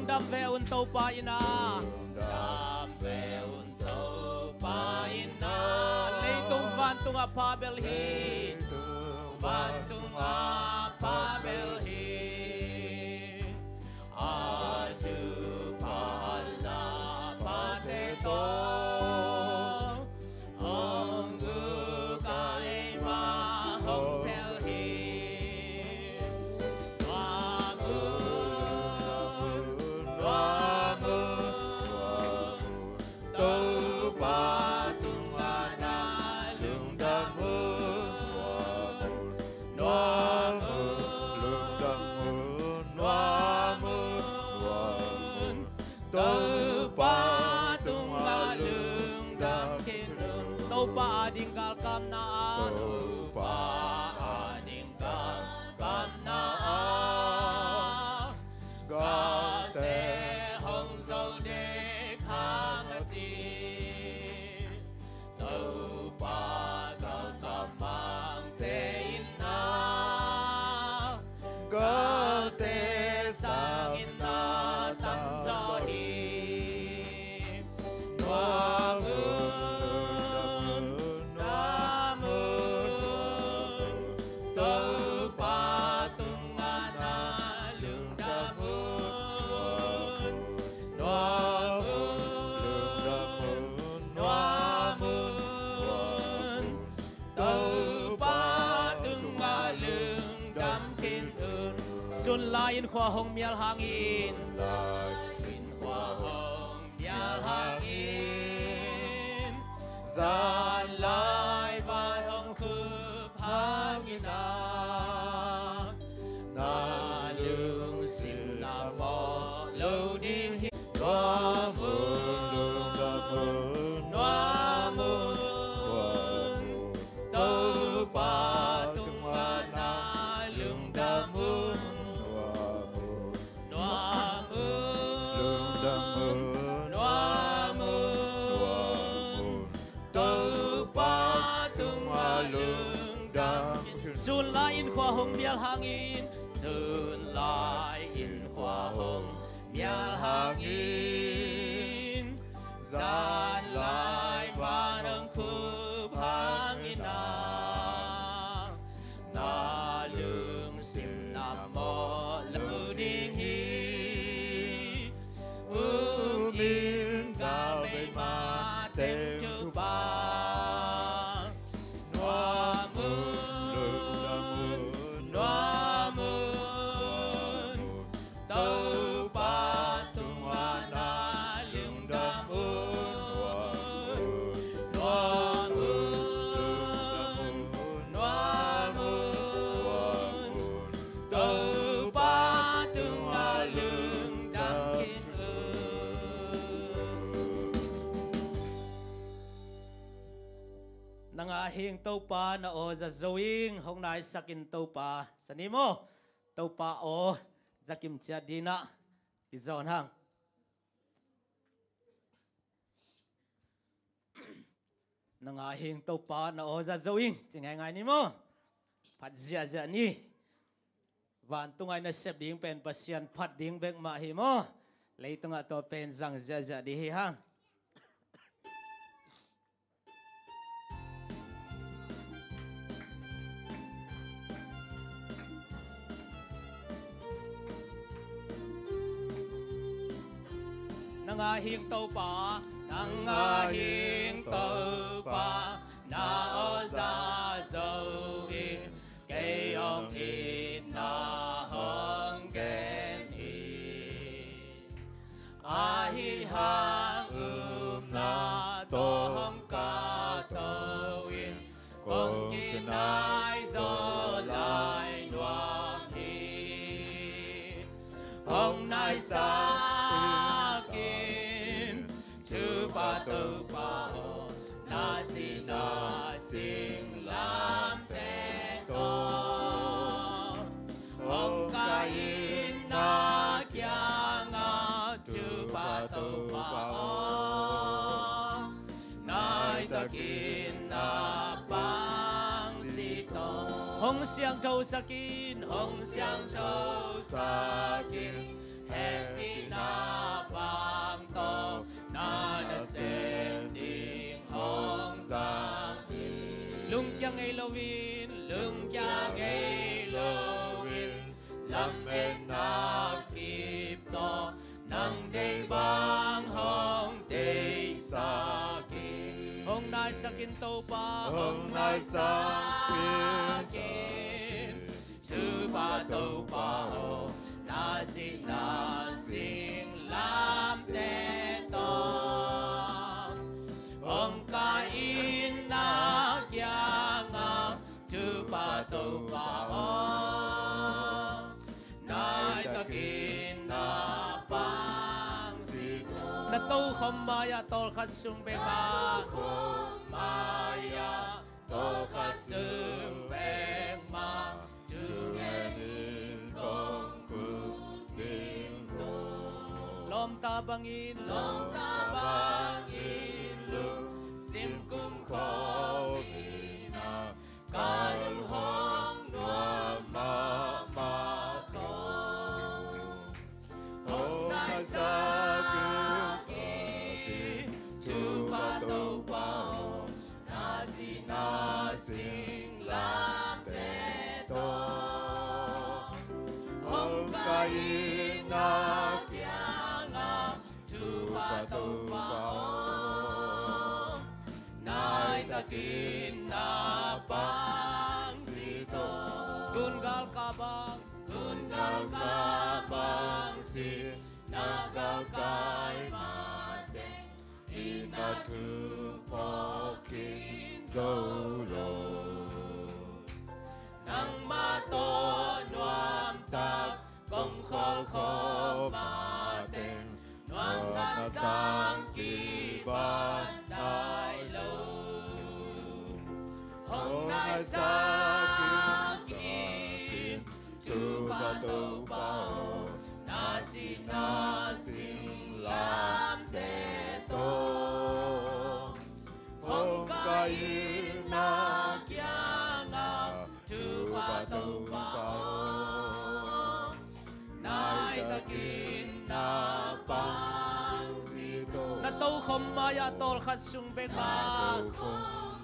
đam về un tàu pa ina đam về un tàu pa ina lấy tung van tung a pa bel hi van tung a pa bel hi a chu pa la pa te to ông ngư cái ma hồng bel hi pa dingkal kam na pa dingkal kam na ga te hong sâu de khang chi tàu pa ga kam mang te in na ga te sang in na tam so hi Sun lain khoa hong mial hangin lain khoa hong mial hangin zan lai ban hong khub hangin na lương sim na mo lâu ding hi noa moon tâu pa tung na lương da moon Sun lain khoa hong mial hangin sun lain khoa hong mial hangin zan lai ban hong khub hangin na lương sim nam mo lâu ding hi in ga bay ma tem chu ba Nanga hing tàu pa na o za zoing hong nai sakin tàu pa sanimo tàu pa o zakim chia dina izon hang nanga hing tàu pa na o za zoing chingai ngai ni mo phat zia zia ni van tungai na sep ding pen pasian phat ding bek ma hi mo leitunga to pen zang zia zia di hi hang nanga hing tàu pa nanga hing tàu pa na o za zo in cây ông in na hong gen in a hi ha na to hong ka tàu in con kia nai zo lai nuang hi hong nai sa pa tàu pa ho na sing lam te to hong ka in na kya nga chu pa tàu pa ho nai takin na bang si to hong xiang thâu sakin Hẹn na vang to na na xem tiếng hong giang lung cha ngay lovin lâm en na kịp to nang day bang hong day sa kin hong nai sakin to pa hong nai sakin tu pa to pa ho na sing lam te to hong ka in na kya nga tu pa to pa ho nai takin na pang si to na to khom maya tol khat sung be ma maya tol khat sung be ma tu en kong pu ting so lom ta bangin lu sim kum kho na kan hong no ma ko hong nai sa ki tu pa to pa na sing lam te to hong kai na kya nga tu pa to pa nai takin na pang si to gun gal ka bang si na gal kai ma te ina tu po kin solo nang ma to nuam tak kong kho ma te nuam na sang ki ban dai lo hong nai sa kin tu pa to pa na sing lam te to hong kai na kya nga tu pa to pa nai takin na pang si to na to khom maya tol khat sung be ma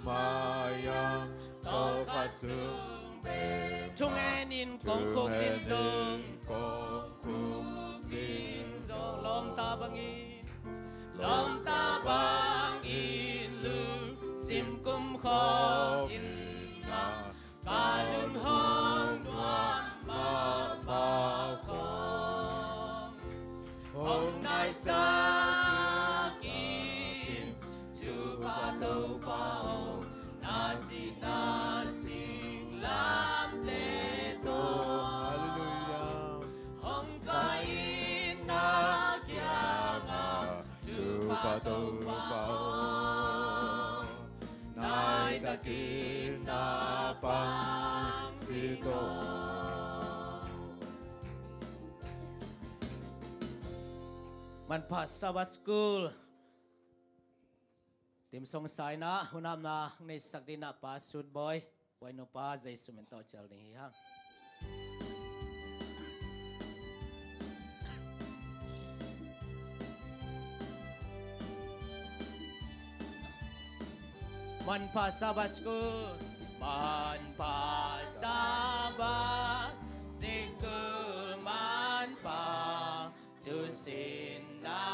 maya tol khat sung be chung en in kong khúc tin sung kong khúc tin sung lom ta bang in lu sim kum kho in na ka lun hong nuam ma kho hong nai sa kin tu pa to pa na sing lam te to hong kai na kya nga tu pa to pa nai takin na pang si toมันพาสวัสกูลทีมสงสัยนะหุ่นำนะในสักดินาปาสุดบอยไว้นปาใจสุเมนต่อเจลนี้ฮะมันพาสวัสกูลมันพาสวัสกูลมันพาทุสินนา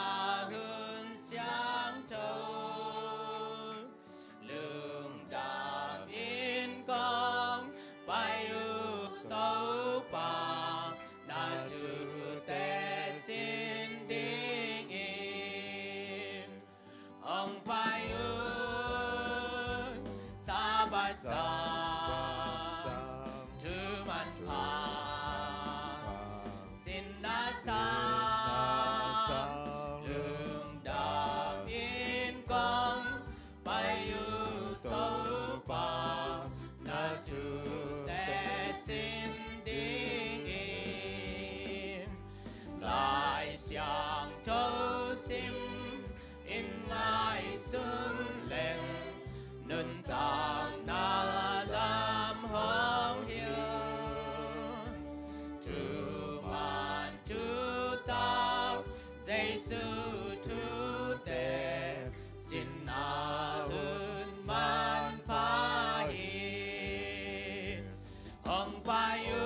หุ่นเสียงเธอลืมดาบินกองไปอยู่เต้าป่านาจูแต่สิ้นดิ่งอินองไปอยู่สาบสา Ong payun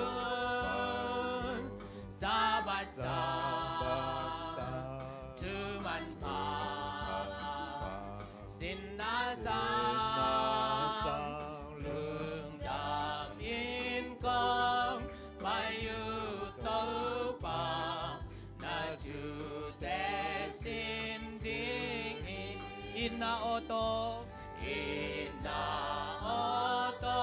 sabat sa tu man pa sin na sa lương đàm yên công payu tâu pa na tu te sin ding in na oto in na oto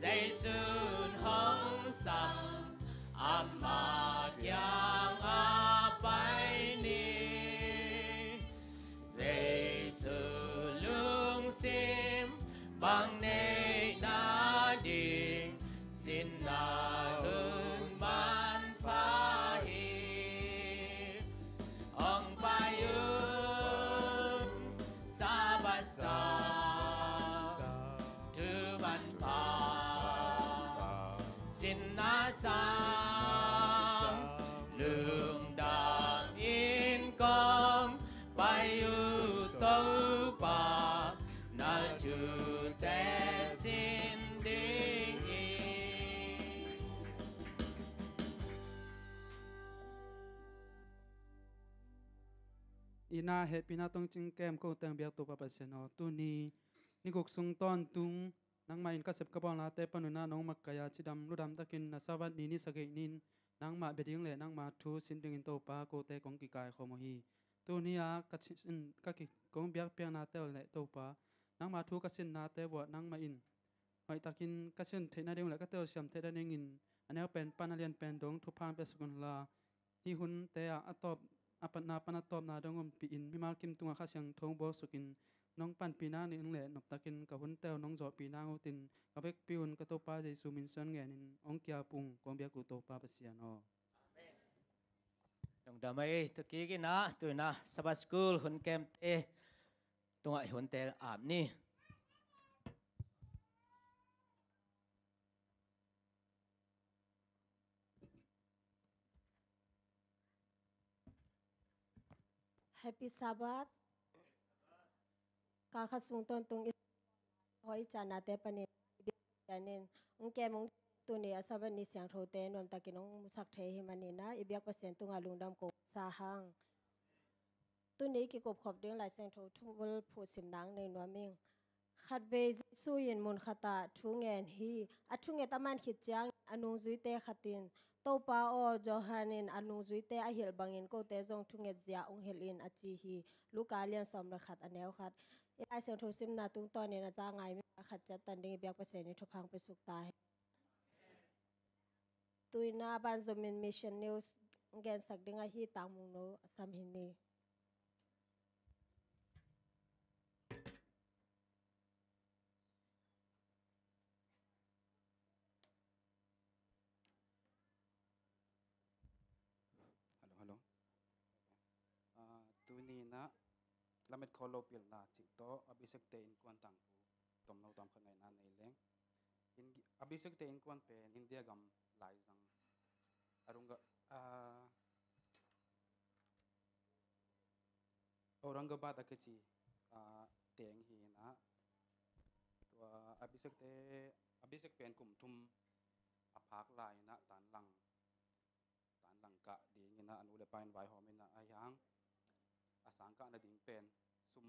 dây sun hong sam amma kyang apai ni dây su lung sim bang nei na ding sin na hun man pa hi ong payun sabat sa tu ban pa sin na sa lương đàm yên công payu tâu pa na chu te sin ding ina happy na tong ching kem ko tang biak to pa paseno tu ni gok sung ton tung nang main ka sep ka bang la te panuna nong makaya chidam ludam takin na sawan ni sagei nin nang ma beding le nang ma thu sin ding in to pa ko te kong ki kai khomo hi tu ni a ka chin ka ki kong biak piang na te le to pa nang ma thu ka sin na te wa nang ma in mai takin ka sin the na ding le ka te siam the da ning in anel pen panalian pen dong thu phang pe sukun la hi hun te a atop apan na panatop na dongom pi in mi mal kim tunga kha siang thong bo sukin nong pan pina ni le nop takin ka hun tel nong zo pina ngutin ka bek piun ka to pa jesu min son nge nin ong kya pung kong bia ku to pa pasian o Dong damai tu ki na tu na Sabbath school hun kem te tunga hun te ap ni Happy Sabbath. Kakasung ton tung hoi chana te panin janin ung ke mong tu ni asaban ni siang tho te nom takinong musak the hi manina ibyak pasen tunga lungdam ko sa hang tu ni ki kop khop ding lai siang tho thungul phu sim nang nei noming khat ve su yin mun khata thu ngen hi athu nge taman khit chang anung zui te khatin to pa o johanin anung zui te a hil bangin ko te jong thu nge zia ung hil in achi hi lukalian som ra khat aneu khat ai siang tho sim na tung ton ni na cha ngai mi khat chat tan ding ibyak pasen ni tho phang pe suk ta tuina ban zomin mission news ngen sak ding a hi tang mung no sam hin ni hello tu ni na lamet kholo pil na ching to abisek te in kwan tang pu tom no tam khanai na nei leng in abisek te in kwan pe india gam lai jang arunga aurangabad akachi teng hi na to abisek pen kum thum aphak lai na tan lang ka ding ina anu le pain vai hom ina ayang asang ka na ding pen sum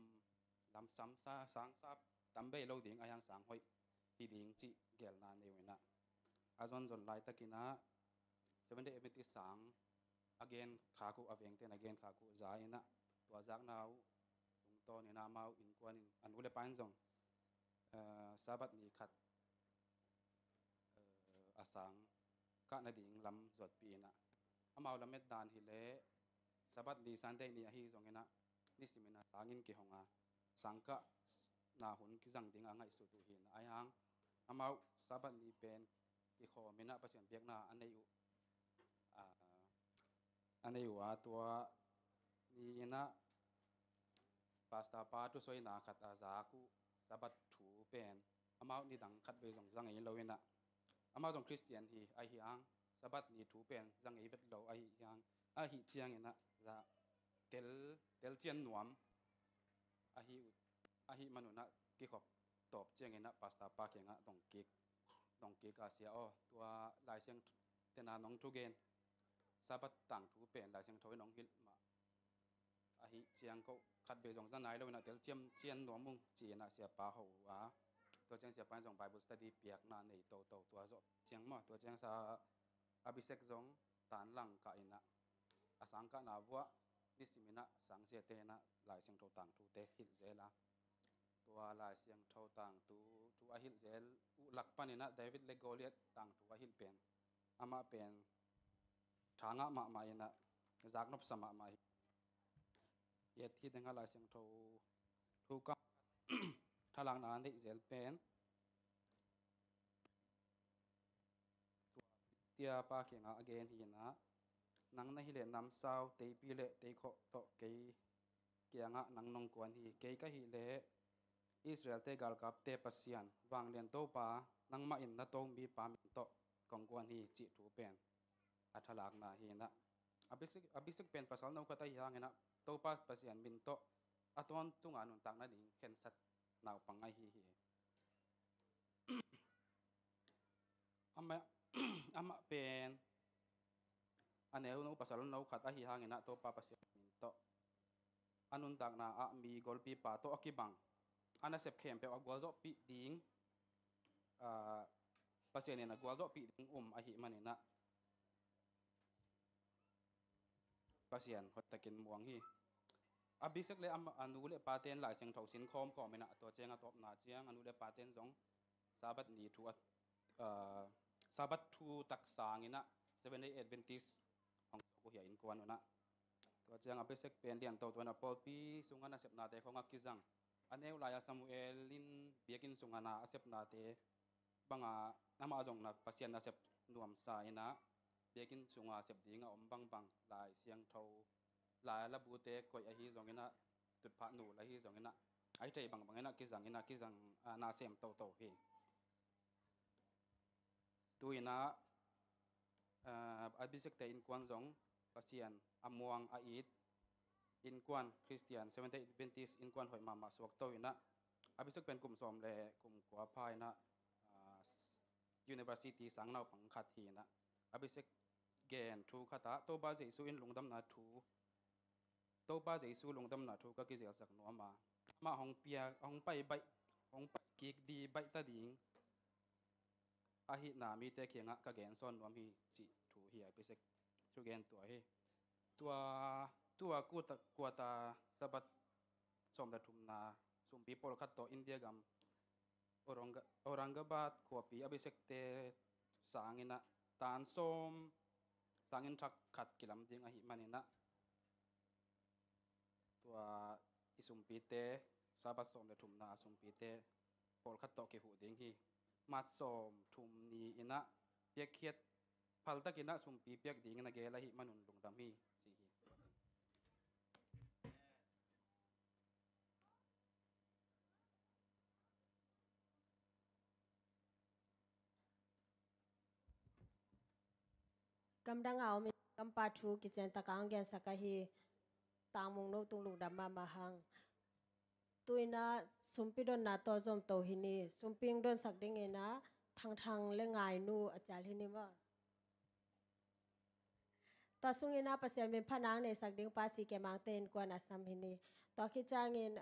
lam sam sa sang sap tambe lo ding ayang sang hoi hi ding chi gel na ne ina azon zon lai takina 7 day event sang again kha ku aveng ten again kha ku za ina to zak nau tung to ni na mau in kwan anu le pain zong sabat ni khat asang ka na ding lam zot pi na amau lamet dan hi le sabat ni sunday ni hi zong ina ni simina sangin ki honga sangka na hun ki jang ding angai su tu hin ayang amau sabat ni pen ki kho mina pasien biak na anei wa tua ni ina pasta pa tu soi na khat aza ku sabat thu pen amau ni dang khat be zong jang ei lo ina amau zong christian hi ai hi ang sabat ni thu pen jang ei vet lo ai yang a hi chiang ina za tel chian nuam a hi manuna ki khop top chiang ina pasta pa kenga dong kik น้องเกกาเสียอ้อตัวลายเสียงเตนาน้องทุเกนซาบัดต่างทูเป็นลายเสียงทอยน้องฮิลมาอาฮิเสียงก็ขัดเบจงสันไหนแล้วนะเดี๋ยวเจียมเจียนหนวมุงจีน่ะเสียปาหัวตัวเจียงเสียปานจงไปบุษดีเปียกนาในโตตัวจเจียงมาตัวเจียงซาอภิเษกจงตานหลังกะอินะอาสังกะนาวัวนิสิมินะสังเสียเตนะลายเสียงทอต่างทูเตฮิลเจละตัวลายเสียงทอต่างทูอาฮิลเจลหลักปานินะเดวิดเลโกเลียตต่างทูอาฮิลเป็นอามาเป็นทางะมาอินะจากนบสมามาเย็ดที่ดังลายเสียงทูก็ทางนั้นที่เจลเป็นเตียปาเก่งอ่ะเกนหินะนังนั่นฮิเลน้ำสาวเตยปีเล่เตยโคโตเกยเกี่ยงอ่ะนังนงกวนฮีเกยก็ฮิเลอิสราเอลเตกัลกับเตปัสยันวางเลียนโตปานังมาอินนัตโตมีปามิโตกองกวนฮีจิถูเป็นอัทลักนาฮีนะอภิสิกเป็นภาษาโนกตาฮิฮังนะโตปาปัสยันมินโตอัตวันตุงานุนตักนั่นเองเข็นสัตนาวปังไอฮีอามาเป็นอันนี้เราภาษาเราขัดอาหิหางนะตัวปาปัสยามินโตอันนุนตักนะมีกอลปีปาโตอกิบังอันนั้นเสพเข้มเปว่ากวาโจปีดิ้งปัสยาเนี่ยนะกวาโจปีดิ้งอาหิมันเนี่ยนะปัสยานหัดตะกินม่วงฮีอภิเษกเลยอนุเลปาเตนหลายเสียงเท่าสินคอมของมันนะตัวเจ้าตัวนาเจียงอนุเลปาเตนสองสาบัดนี้ทัวสาบัดทูตักสางินะจะเป็นในเอดเวนติสของกูเหียอินกวนนะตัวเจ้าอภิเษกเป็นเดียนตัวนะพอปีสุงานาเสพนาเตของอักกิจังอันนี้ลายซามูเอลินเบียกินสุงานาเสพนาเตบังน้ำมาจงนะปัสยานาเสพนวมสายนะเบียกินสุงาเสพดิ้งอมบังลายเสียงเท่าลายระบุเตกอยอหิจงนะตุดพระหนูลายหิจงนะไอ้เตบังนะกิจังนาเสมโตเฮตัวนะอภิเษกแต่อินกวนจงปัสยันอมวงอาอิดอินกวนคริสเตียน70 Adventistอินกวนหอยมาสวกตัวนะอภิเษกเป็นกลุ่มสมเลยกลุ่มกัวพายนะ University สังนาปังคัดทีนะอภิเษกเกณฑ์ทูคาตาโตบาเจสุอินลงดำนาทูโตบาเจสุลงดำนาทูก็กิเสียสักนัวมาห้องเปียห้องไปใบห้องไปกิกดีใบตาดิงอาหินามีแต่เขียงกะเกนซ้อนรวมฮีจิถูเหียไปเสกทุเกนตัวกัวตาสบัดสมดัทุมนาสุมปีโปลคัตโตอินเดียกัมอรังกบาดขวปีอภิเษกเตสางินะตานส้มสางินทักขัดกิลำดิงอาหิมันนะตัวอิสุมปีเตสบัดสมดัทุมนาสุมปีเตโปลคัตโตเกหูดิงฮีมาสมทุมนีอินะเปียกเขียดพัลตะกินะสุมปีเปียกดิ่งนะเกลหิมันุนลงดำฮีจีฮีกำดังเอามีกำปาทูกิเจนตะกางแกนสักฮีตางมงโนตุงลุงดำมาหังตุยนะสุมปิดนนาตัวจอมโตหินีสุมปิงโดนสักดิงเงนะทางและงายนูอาจารย์หินีว่าตัวสุงเงนะปัสยามีพนังในสักดิงภาษีแกมังเตนกวนอาสัมหินีตัวคิดจางเงิน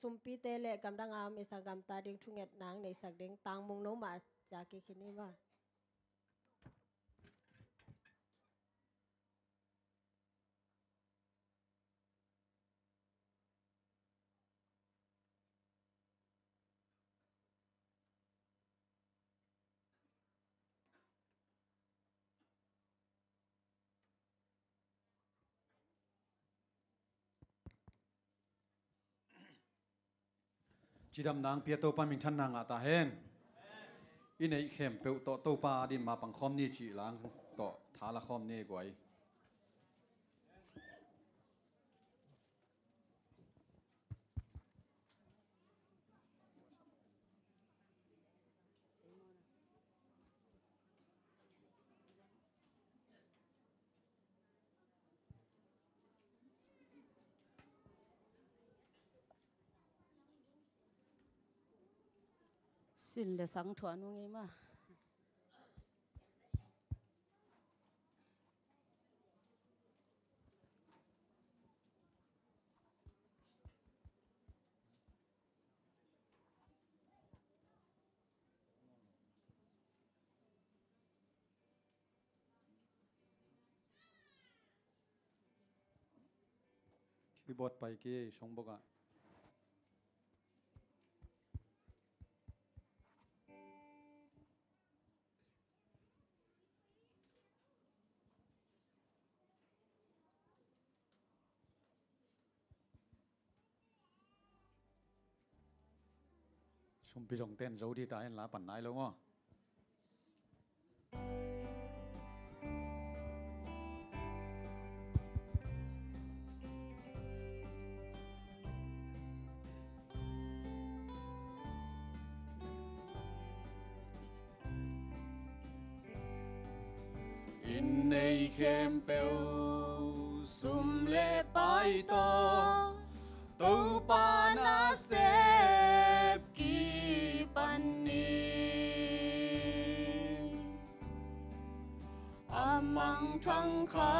สุมปีเตเลกำดังเอามีสักกำตาดิงทุงเงนางในสักดิงตางมงโนมาจากกิหินีว่จีดำนางเปียโตปามิงชันนางอาตาเฮนอินไอเข้มเปียวโตปาดินมาปังคอมนี่จีหลังโตทาละคอมนี่กวยสินเลสังถวนุงไงมา วิบอดไปเกี่ยชงบอกอ่ะชมปีจงเต้นโจดีตาเห็นลาปั่นไหนแล้วมั้ง in nay khem bèo sum lệ pai to tàu pa na sep ki pan ni amang thăng kha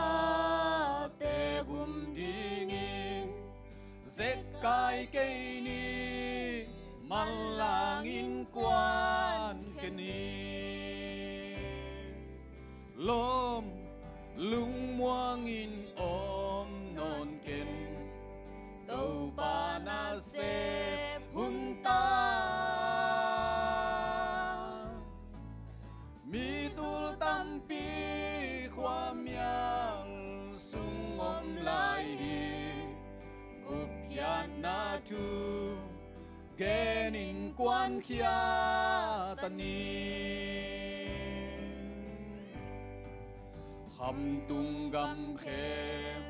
te gum dingin zet kai cây ni man langin quan ke ni lom lung muang in om non ken tàu pa na sep hun ta mi tul tam pi khoa miang sung om lai hi gup kian na tu gen in quan khia tani hầm tung gầm khem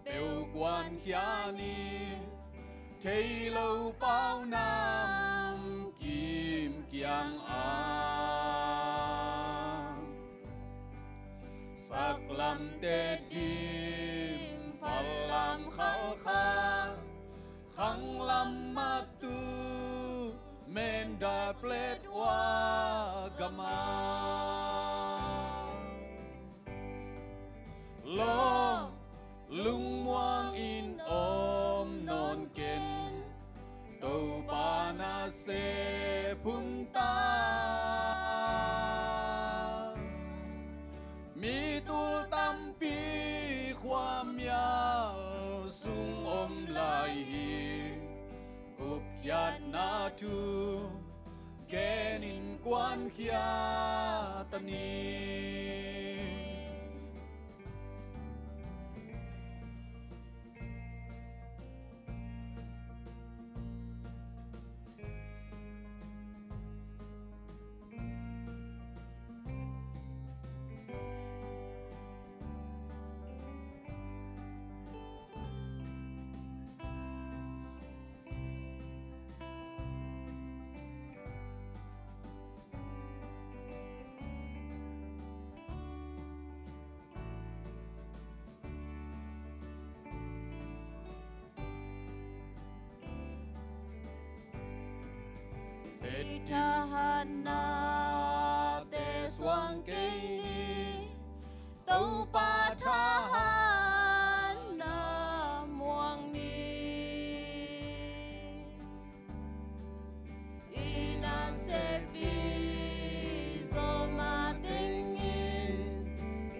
bèo quan khia ni thấy lâu bao năm kim kiang a sắc lam tê dim phal lam khal kha khang lam ma tu men da plet wa gama lo lung muang in om non ken tàu pa na se phun ta mi tu tam pi khoa miao sung om lai hi gup kiat na tu ken in quan khia tani Tahana te swang cây ni tàu pa tahana muang ni ina se vi zo ma ting in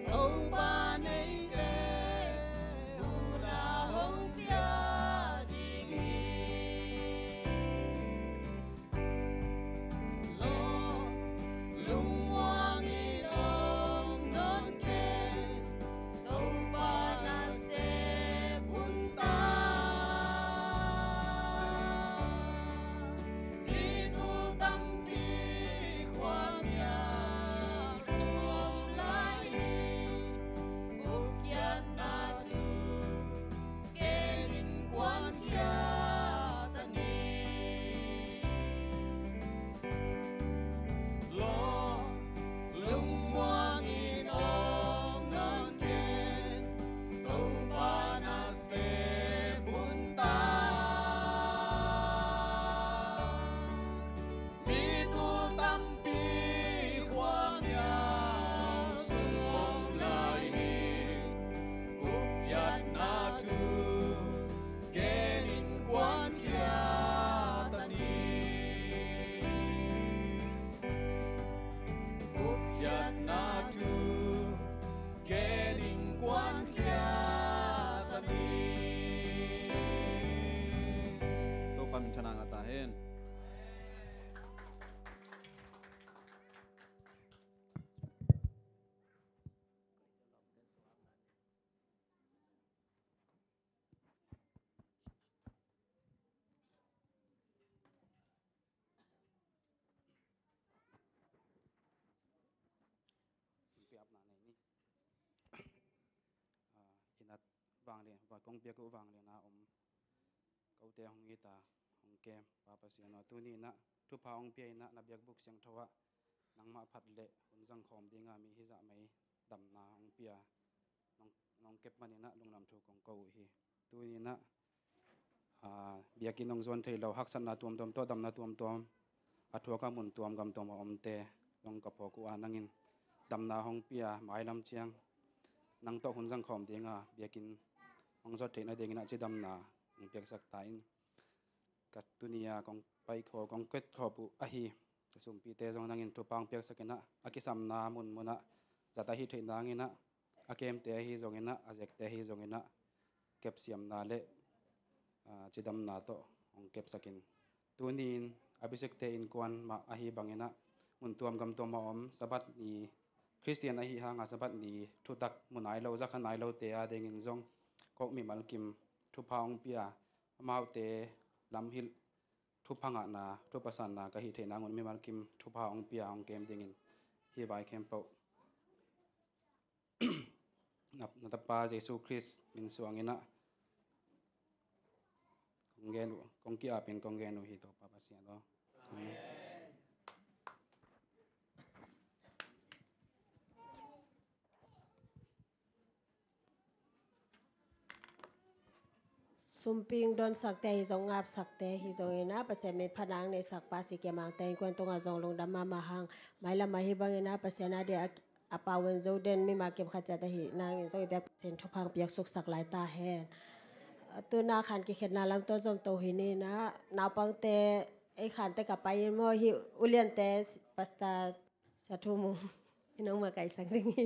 tàu pa nei ke una hong pia ding ni ว่ากงเปียกอุวังเลยนะเขาเตะของกีตาของเกมปาปัสยานตัวนี้นะทุพาองเปียนะนับยักบุกเสียงทว่านังมาพัดเละคนสังคมดีงามมีฮิจะไม่ดำนาองเปียน้องเก็บมันนี่นะลงนำถูกของเกาฮีตัวนี้นะเบียกินน้องส่วนที่เราหักสันนาตัวตัวดำนาตัวอัฐวกมุนตัวกำตัวมาอมเตลงกับพอกูอานังอินดำนาองเปียหมายลำเชียงนังโตคนสังคมดีงาเบียกินองสดที่นาเดียกินอาชีดำนาเปียกสักตายกัตตุนียกองไปขอกองเกิดขอบุอาฮีจะสุ่มปีเตจงนังอินทุปังเปียกสักนะอากิสัมนามุนมุนะจัตตาฮิเทนังอินะอาเกมเตฮีจงอินะอาเจกเตฮีจงอินะเก็บเสียมนาเละจิดำนาโตองเก็บสักินตัวนี้อภิเษกเตอินกวนมาอาฮีบังอินะมุนตัวกำตัวมาอมสบัดนีคริสเตียนอาฮีหางาสบัดนีทุตักมุนไอเราจักขันไอเราเตอาเดงินจงก็มีมัลกิมทุพองเปียมาเตลำฮิลทุพังอานาทุปัสานากะฮิเทนางุนมีมัลกิมทุพองเปียองเกมเดงินฮีบายเคมเปนับปาเยซูคริสต์มินสวงอินะกงเกนุกงกีอาเป็นกงเกนุฮิโตปาปัสยาโนสุมปิงโดนสักแต่ฮิจงอาบสักแต่ฮิจงเอนะปัสเซมีพนังในสักปาสิเกมังแต่กวนตงอาจงลงดำมาหังไม่ละมาฮิบังเอนะปัสเซนาเดียอาปาวันโจเดนมีมาเก็บขจัดแต่ฮินางอินโซอีเบกเซนทุพังเปียกสุกสักหลายตาแฮนตัวนาขันกิเข็ดนาลำตัวจมโตหินีนะนาปังเตไอขันเตกับไปมอฮิอุเลียนเตปัสตาสะทุมุอิน้องมาไก่สังริงฮี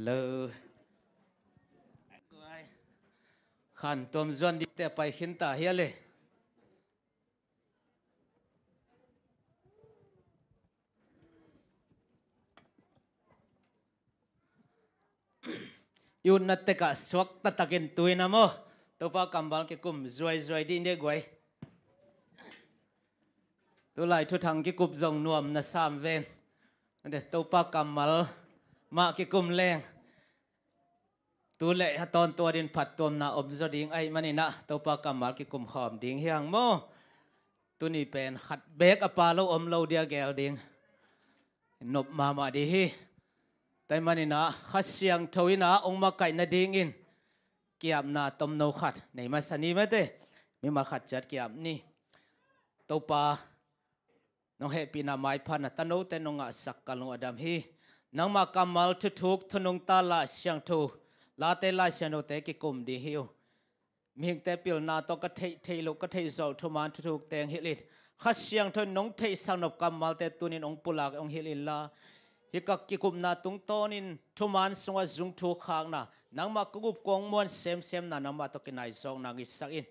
เลอขันตัวมจวนดิแต่ไปขินตาเฮียเลยยูนัตเตกะสวักตะตะกินตุยนะโมตัวป้ากำบังกิกุมจวยดินเด็กไว้ตัวไหลทุทางกิกุบจงนวมนะสามเวนเด็กตัวป้ากำมัลมากิกุมแรงตัวเละตอนตัวดินผัดตัวนาอมจดิ่งไอมันนี่นะตัวปากำมัลกิกุมหอมดิ่งเฮียงโมตัวนี้เป็นขัดเบกอปาโลอมโลเดียแกลดิ่งนบมาดีฮีแต่มันนี่นะขัดเสียงทวินะองมาไก่นาดิ่งอินเกียบนาตมโนขัดในมาสนีไม่ได้มีมาขัดจัดเกียบนี่ตัวปาน้องเฮปีนาไม้พันตันโนเตนงะสักกัลงอดัมฮีนังมากำมัลทุกทนงตาละเสียงทูลาเตลาเสียงโนเตกิกุมดีฮิวมีเตปิลนาตก็เทโลก็เทโซทุมานทุกเตงฮิลิดขัดเสียงทนงเทสังนบกำมัลเตตุนินองปุลากองฮิลิลาฮิกักกิกุมนาตุงโตนินทุมานสงวจุงทุกขางนานังมากุบกงมวนเซมนานังมาตกินไอซองนางอิสักอิน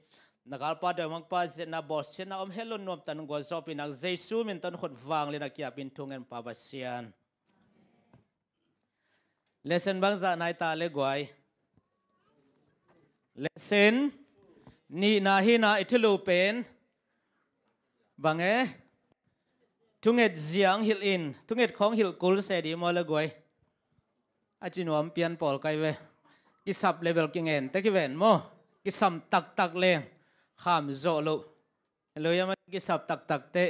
นักอัลปาเดมังปาเจนาบอสเชนาอมเฮลนวมตันกวซอปินักเจซูมินตันขดวางเลนักยาปินทุงเงินปาบาเซียนเลเซนบางจากนายตาเลกวยเลเซนนี่นาฮินาอิทลูเป็นบางทุงเอ็ดเสียงฮิลอินทุงเอ็ดของฮิลกุลเสดีมอเลกวยอาจินวมเปียนปอลไกเวกิสับเลเวลกิงเอ็นแต่กิเวนโมกิสัมตักเลงข้ามโจลุเลยยังไม่กิสับตักเตะ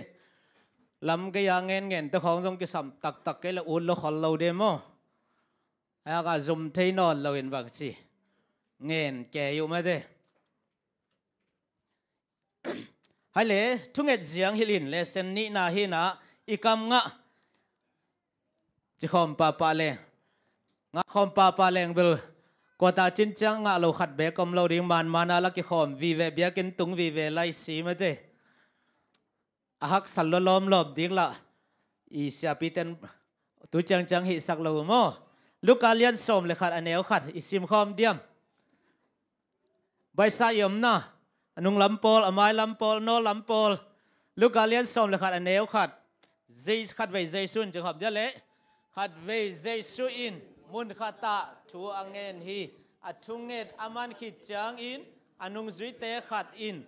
ลำก็ยังเงินแต่ของทรงกิสัมตักก็เลยอุ่นแล้วขอเราเดโมไอ้ก็จุ่มเทนอนเราเห็นบักจีเงินแกอยู่ไม่ได้ให้เลยทุกเอ็ดเสียงฮิลินเลเซนนี่นาฮินะอีกำงะจะคอมปาเลงงะคอมปาเลงเบลก qua ta chín chăng ngã lâu khát bé cầm lâu điên man mana là cái khom vì về bia kinh tung vì về lại xí mà thế hắc sal lom lom điên là Isa piten tu chang chang hi sak lâu mo Lucalian som le khát anh eo khát isim khom diam bay sa yom na anung lampol amai lampol no lampol Lucalian som le khát anh eo khát dây khát về dây sun trường hợp nhất lệ khát về dây su in mun khata thu angen hi athunget aman khit chang in anung zui te khat in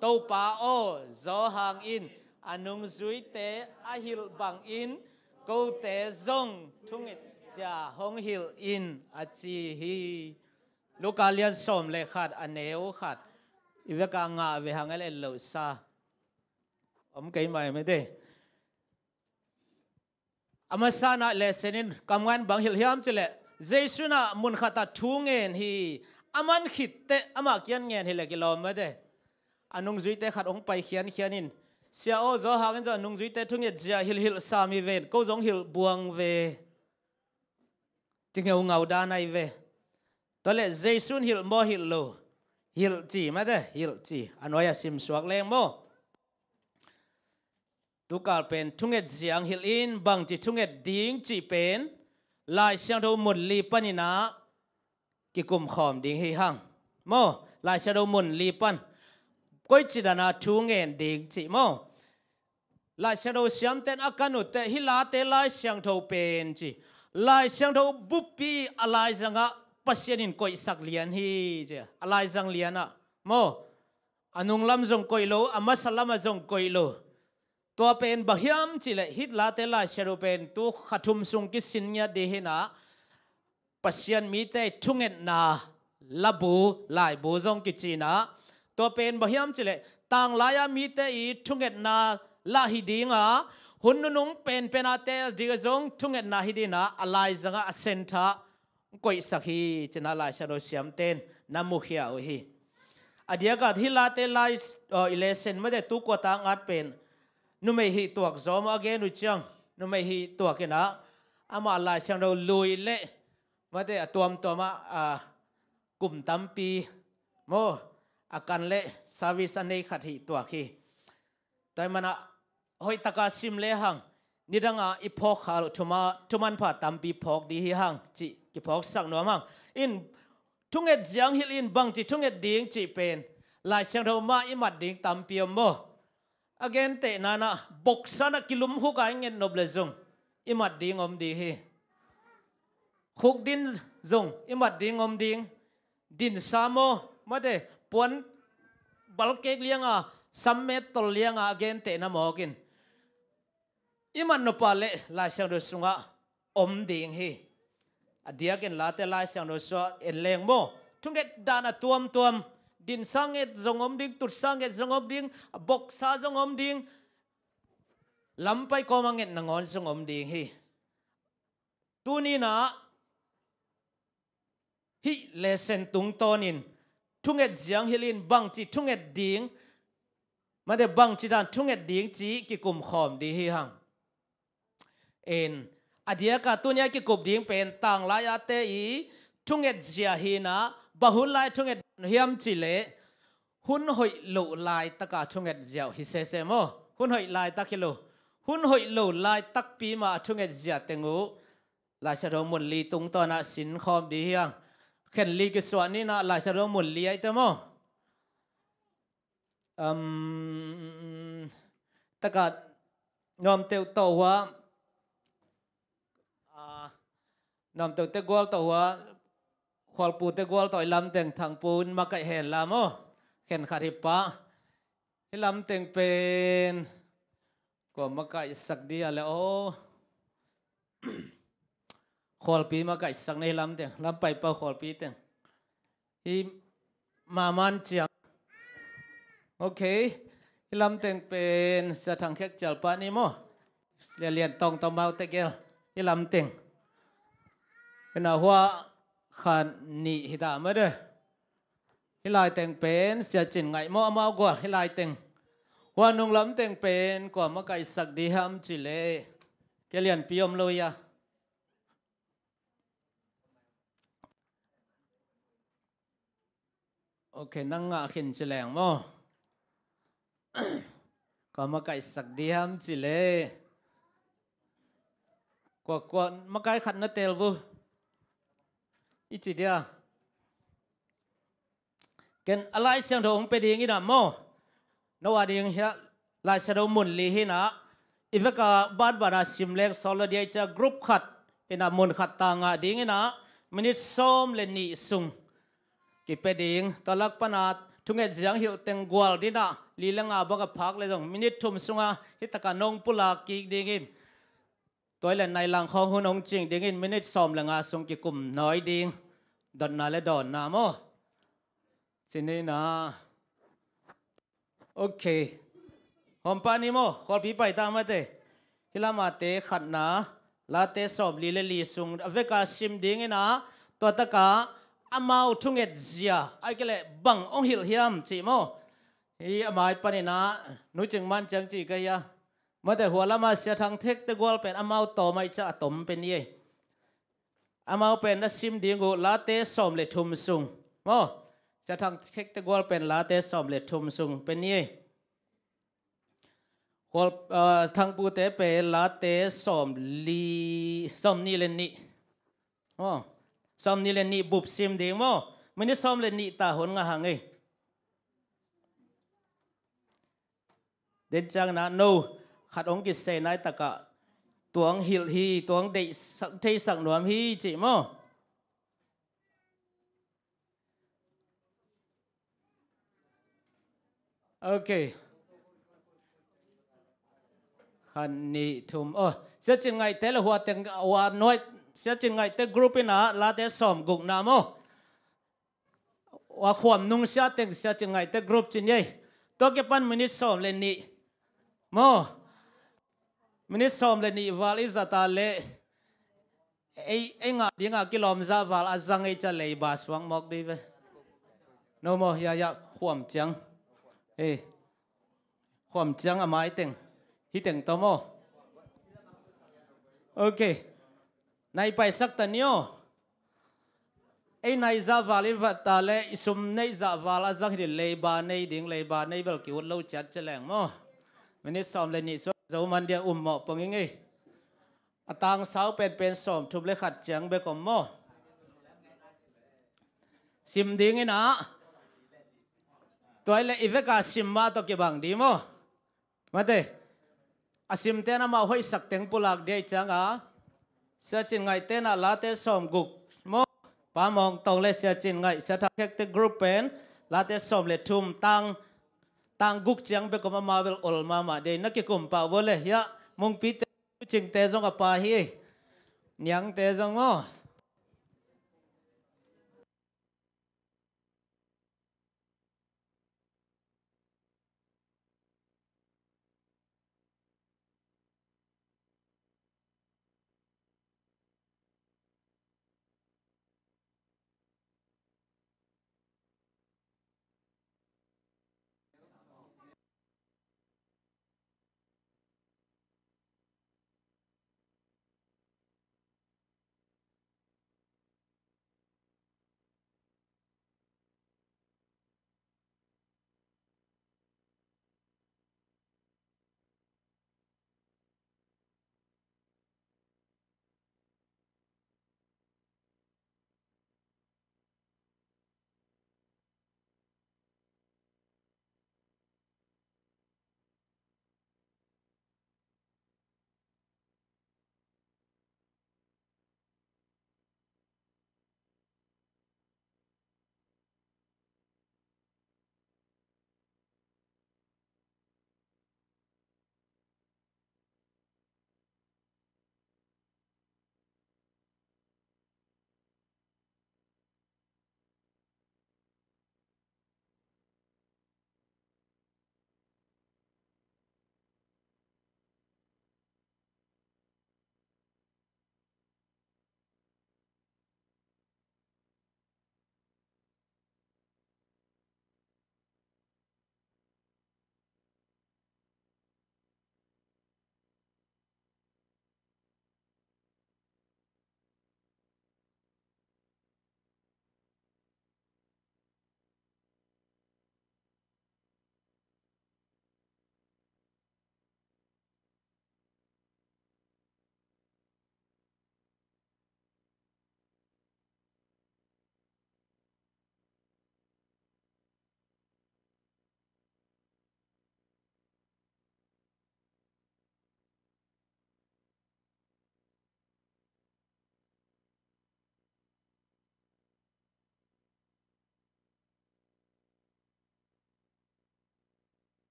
to pa o zo hang in anung zui te ahil bang in ko te zong thunget ja hong hil in achi hi Lucalian som le khat aneu khat iveka nga ve hangale lo sa cái mày mới đây amasana lesenin kamwan bang hil hiam chile Jesuna mun khata thu ngen hi aman khitte ama kian ngen hi le kilom ma de anung zui te khat ong pai khian khianin sia o zo hangin zo anung zui te thunget ja hil sami ven ko zong hil buang ve tingeu ngau da nai ve tole Jesun hil mo hil lo hil chi ma de hil chi anoya sim suak leng mo tu kal pen thunget jiang hil in bang chi thunget ding chi pen lại sang đâu một li panina ki kum khom ding hi hang mo lại sang đâu một li pan koi chi dana thu ngen ding chi mo lại sang đâu siam ten akanu te hi la te lại sang đâu pen chi lại sang đâu bupi alai zanga pasienin koi sak lian hi je alai zang lian a mo anung lam zong koi lo amasalama zong koi loตัวเป็นบะฮิมจิเลฮิตลาเตลาเชโรเป็นตัวขัดทุมสุงกิสินยาเดหนะปัศยันมีแต่ทุ่งเอ็นนาลาบูลายบูซงกิจีนะตัวเป็นบะฮิมจิเลต่างลายมีแต่อีทุ่งเอ็นนาลาฮิดีงะหุ่นนุ่งเป็นอาเตดิกซงทุ่งเอ็นนาฮิดีนะอะไรจังอะเซนทากุยสักฮีจะน่าลายเชโรเสียมเต้นน้ำมุขยาอุฮีอดียกัดฮิลาเตลายอิเลเซนไม่ได้ตุกวตางอัดเป็นนุ่มไม่หิตัวจอมอเกนุจังนุ่มไม่หิตัวกันนะอามาลายเชียงเราลุยเละมาแต่ตัวมากลุ่มตั้มปีโมอาการเละสาวิสันในขัดหิตัวขี้แต่มันหอยตะกาซิมเละหังนี่ดังอีพอกขาทุมันผ่าตั้มปีพอกดีหังจีกี่พอกสักหน่วมังอินทุ่งเอ็ดเสียงฮิลินบังจีทุ่งเอ็ดดิ่งจีเป็นลายเชียงเรามาอิมัดดิ่งตั้มปีโมagain te nana boksana kilum hu ka ngen noble zong imat ding om di hi khuk din zong imat ding om ding din samo mate pon balke lianga samme tol lianga again te na mokin iman no pale la sang do sunga om ding hi adia ken la te la sang do so en leng mo thunget dana tuam din sanget zongom ding tut sanget zongom ding bok sa zongom ding lampai ko manget nangon zongom ding hi tuni na hi lesen tung tonin thunget jiang hilin bang chi thunget ding ma de bang chi dan thunget ding chi ki kum khom di hi hang en adia ka tunia ki kup ding pen tang la ya te i thunget jia hi na bahul lai thunget hiam chi le hun hoi lo lai taka thunget jiao hi se mo hun hoi lai takilo hun hoi lo lai tak pi ma thunget jia tengu la sa ro mun li tung to na sin khom di hiang khen li ki swa ni na la sa ro mun li ai te mo taka nom teu to wa nom teu te gol to wa khol pu te gol toy lam teng thang pun ma kai hen la mo khen khari pa hi lam teng pen ko ma kai sak dia le o khol pi ma kai sak nei lam teng lam pai pa khol pi teng hi ma man chiang okay hi lam teng pen sa thang khek chal pa ni mo lian tong to mau te gel hi lam teng na hua khan ni hita ma de hilai teng pen sia chin ngai mo amao gwa hilai teng hua nung lam teng pen ko ma kai sak di ham chi le ke lian piom lo ya จิดำนางเปียโตปามิงทันนางอาตาเฮนอินอินไอเข็มเปลโตโตปาดินมาปังคอมนี่จีหลังเคนขัดฮิปะ Lucalian som leขัดอันเอวขัด Jesun hil in bang chi thunget jiang hilin bang chi thunget ding chi pen ลายเชียงเรามุนลีปัน เคนั่งงาขินเฉลงมั้งก็มาไก่สักเดียมจิเลกว่ามาไก่ขัดนาเตลบุอีจิเดียกันอะไรเสียงโดงไปดีงี้นะมั้งนว่าดีงี้ลายเสียงโดงมุนลีหินะอีเวกาบาดบาราซิมเล็กโซลเดียจะกรุ๊ปขัดเอ็นะมุนขัดต่างดีงี้นะมินิส้มเลนี่ซุงกิเปดิงตลักปนาทุงเงจียงหิวเต็งกวลดีนะลีลังอาบังกับพักเลยจงมินิทุ่มซุงอาฮิตกานงปุลากิกดิงินตัวเล่นในหลังของหุ่นองจริงดิงินมินิส้มเลงอาซุงกิกุมน้อยดิงดอนนาเลดอนนาโมสินี่นะโอเคหอมปานิโมขอพี่ไปตามมาเตฮิลามาเตขัดนะลาเตส้มลีเลลีซุงอเวกาซิมดิงินะตัวตะกาอามาอุทุงเอ็ดเซียไอ้ก็เลยบังองหิลเฮียมจีโมฮีอามาปนินะนุจึงมันจังจีกันยาเมื่อแต่หัวละมาเสียทางเทคตะกวลเป็นอามาโตไม่จะตมเป็นยี่อามาเป็นนัสิมดีงูลาเตสอมเลทุมซุงโมเสียทางเทคตะกวลเป็นลาเตสอมเลทุมซุงเป็นยี่หัวทางปูเตเป็นลาเตสอมลีสอมนี่เลนนี่โอ้สอมนี่เลนี่บุบซิมดีมั้งมันนี่สอมเลนี่ตาหนงาหังเอเดินจังนะโนขัดองกิเซนายตะกะตัวงหิลฮีตัวงเดสักเทสักหนวมฮีจิมั้งโอเคฮันนี่ทุ่มโอ้เสียจริงไงแต่ละหัวเต็งหัวน้อยเสียจริงไงแต่กรุ๊ปน่ะลาเตสอมกุกน้ำมั้งว่าความนุ่งเสียเต็งเสียจริงไงแต่กรุ๊ปจริงยัยตัวเก็บปันมินิสอมเลนี่มั้งมินิสอมเลนี่วาลิซาตาเลไอ้งาดีงากิโลมซาวาลอาจังไอจะเลยบาสวังมอกดีเว้โนโมยาความจังความจังอะไม่เต็งฮิเต็งตัวโมโอเคในไปสักตันโยไอ้ในซาวาลิวัตตาเลสุมในซาวาลาจังฮิเลยบาในดิ่งเลยบาในเบลกิวเราจัดเจริญโมมินิสอมเลนี่ส่วนเรามันเดียหมอปังยังไงต่างสาวเป็นสอมทุบเลขัดเจียงเบกอมโมซิมดิ่งนะตัวเลอีเวกาซิมมาตกิบังดีโมมาเตอาซิมเตนะมาห้อยสักเต็งปุลักเดียจังอ่ะเสียจินไงเตนะลาเตสอมกุกโมปามองตรงเลเสียจินไงเสียทักเทคเตกรุ๊ปเป็นลาเตสอมเลทุมตั้งกุกเจียงเบกอมาเวลอลมาเดนักกิคุมป่าวเลยยะมงปีเตจิงเตจงกับปาฮียังเตจงโม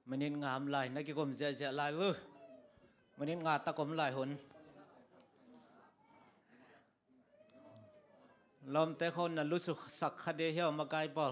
mình ngam lại nó cái gồm dễ lại vư mình ngạt ta cũng lại hồn lom te khôn là lúc sắc khát đi hiểu mà cái bol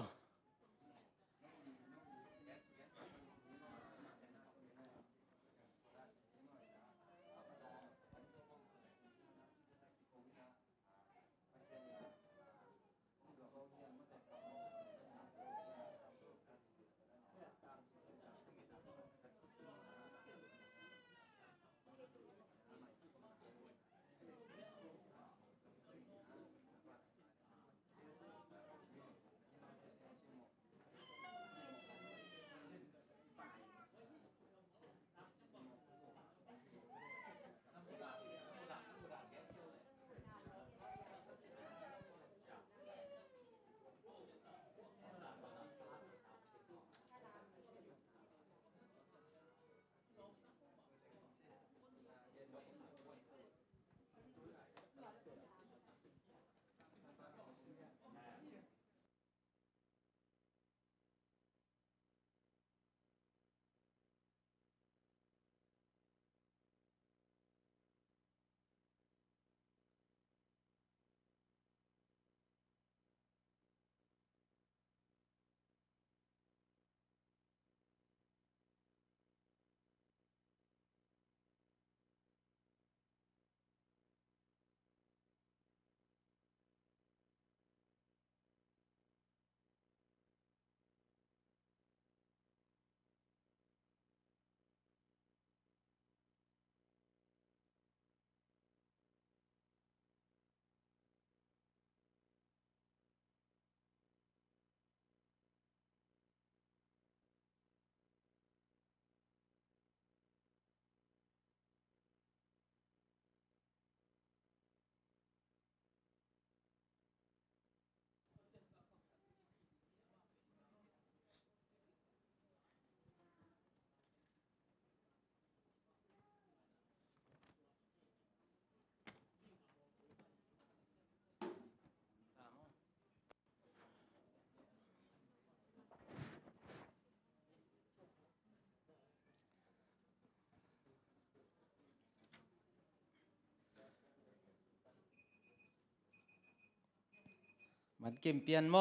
มันกิมเปียนโม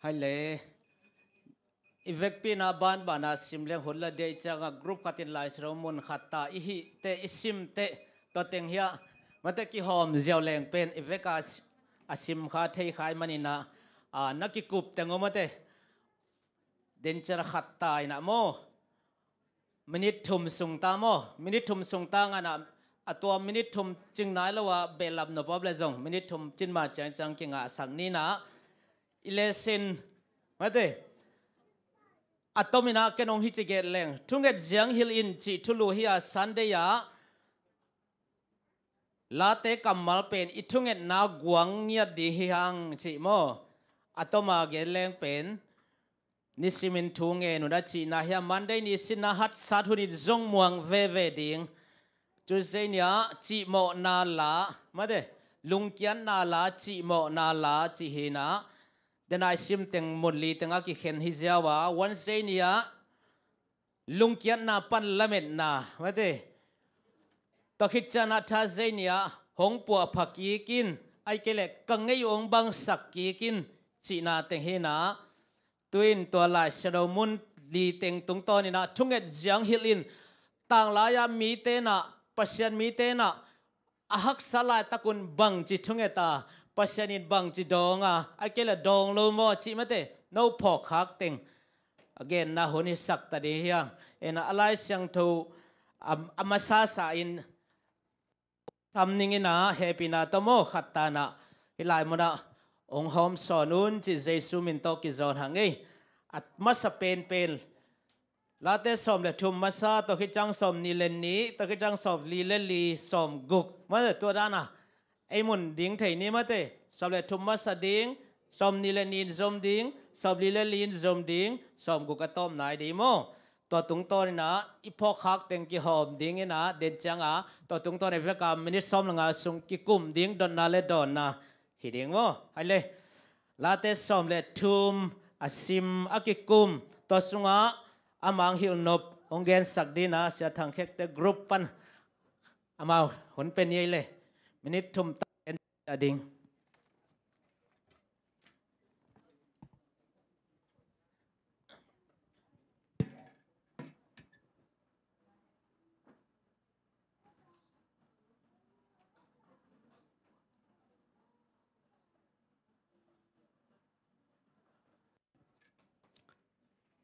ให้เลยอีเวกปีนาบานบานาซิมเลงหุ่นละเดียจังกรุ๊ปขัดินไลส์เรามุนขัดตาอีฮิเตอิซิมเตตัวเต็งเฮียมันตะกี้หอมเจียวแรงเป็นอีเวกอาซิมขาเทยขายมันนี่นะนักกิกุบเต็งอมาเตเดินจะขัดตายนะโมมินิทุมสุงตาโมมินิทุมสุงตางานะตัวมินิทุมจึงไหนแล้วว่าเบลับนบอบเลยจงมินิทุมจินมาจังกิงะสังนี้นะอิเลสินมาเตตัวมินาเกนองฮิจิเกตเลงทุ่งเอ็ดเจียงฮิลอินจิทุลูฮิอาสันเดียลาเตกัมมัลเป็นอิทุ่งเอ็ดนากวงเงียดดีฮิฮังจิโมตัวมาเกเลงเป็นนิสิมินทุ่งเอนุนัจินาฮิอามันได้นิสินาฮัตสัตุนิจงมวงเวเวดิงจุดเสียจีโมนาลามาเดลุงเกียนนาลาจีโมนาลาจีเฮนาเดนไอซิมเต็งมุลีเต็งอากิเห็นฮิเซียวะวันเสียลุงเกียนนาปันละเม็ดนามาเดตอคิดจานาทาเสียหงปัวผักกีกินไอเกล็กกังเงยองบังสักกีกินจีนาเต็งเฮนาตัวอินตัวลายเชโดมุนลีเต็งตรงตอนนี้นะทุ่งเอ็ดเจียงฮิลินต่างลายามีเตนะปัศยันมีเตนะอาหักสลายตะกุนบังจิทุ่งเอตาปัศยันินบังจิดองไอเกลดองโลโมจิมาเตโนพอกฮักเต็ง again นะหุนิสักตะเดียงเอ็นอะไรเสียงทูอามาซาสาอินทำนิ่งนะเฮปินาตโมขัดตานะฮิลายมนะองค์หอมสอนุนจิเจสุมินโตกิจอนหังเออัตมาสเป็นลาเตสอมเลทุมมาซาตัวคิดจังสอมนิเลนนี้ตัวคิดจังสอมลีเลลีสอมกุกมาเตตัวด้านะไอมุนดิ้งเทนี้มาเตสอมเลทุมมาซาดิ้งสอมนิเลนีนซอมดิ้งสอมลีเลลีนซอมดิ้งสอมกุกต้มนายดีโมตัวตุงตัวนี่นะอีพอคักเต็งกิหอมดิ้งนี่นะเด่นจังตัวตุงตัวในเวกามินิสอมลงสุงกิกุมดิ้งดอนนาเลดอนนะฮิดิ้งโมให้เลยลาเตสอมเลทุมอาซิมอากิกุมตัวสุง amang hil nop ongen sakdina sia thang khek te group pan amau hun pen ye le minute thum ta en ading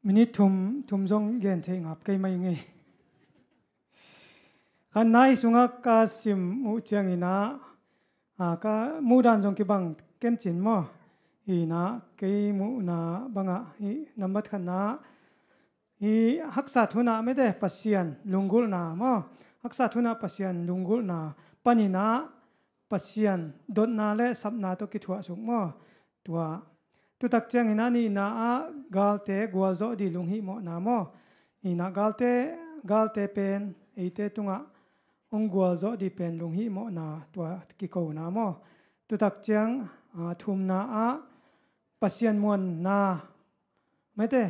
minute thum zong gen the ngap kai mai nge kan nai sunga ka sim mu chang ina ka mu dan jong ki bang ken chin mo i na ke mu na banga i number khan na i haksa thuna me de pasian lungul na mo haksa thuna pasian lungul na panina pasian dot na le sapna to ki thua suk mo tua tu tak chang ina ni na a galte gwalzo di lunghi mo na mo ina galte pen eite tunga ong gwalzo di pen lunghi mo na tua ki ko na mo tu tak chang thum na a pasian mon na mete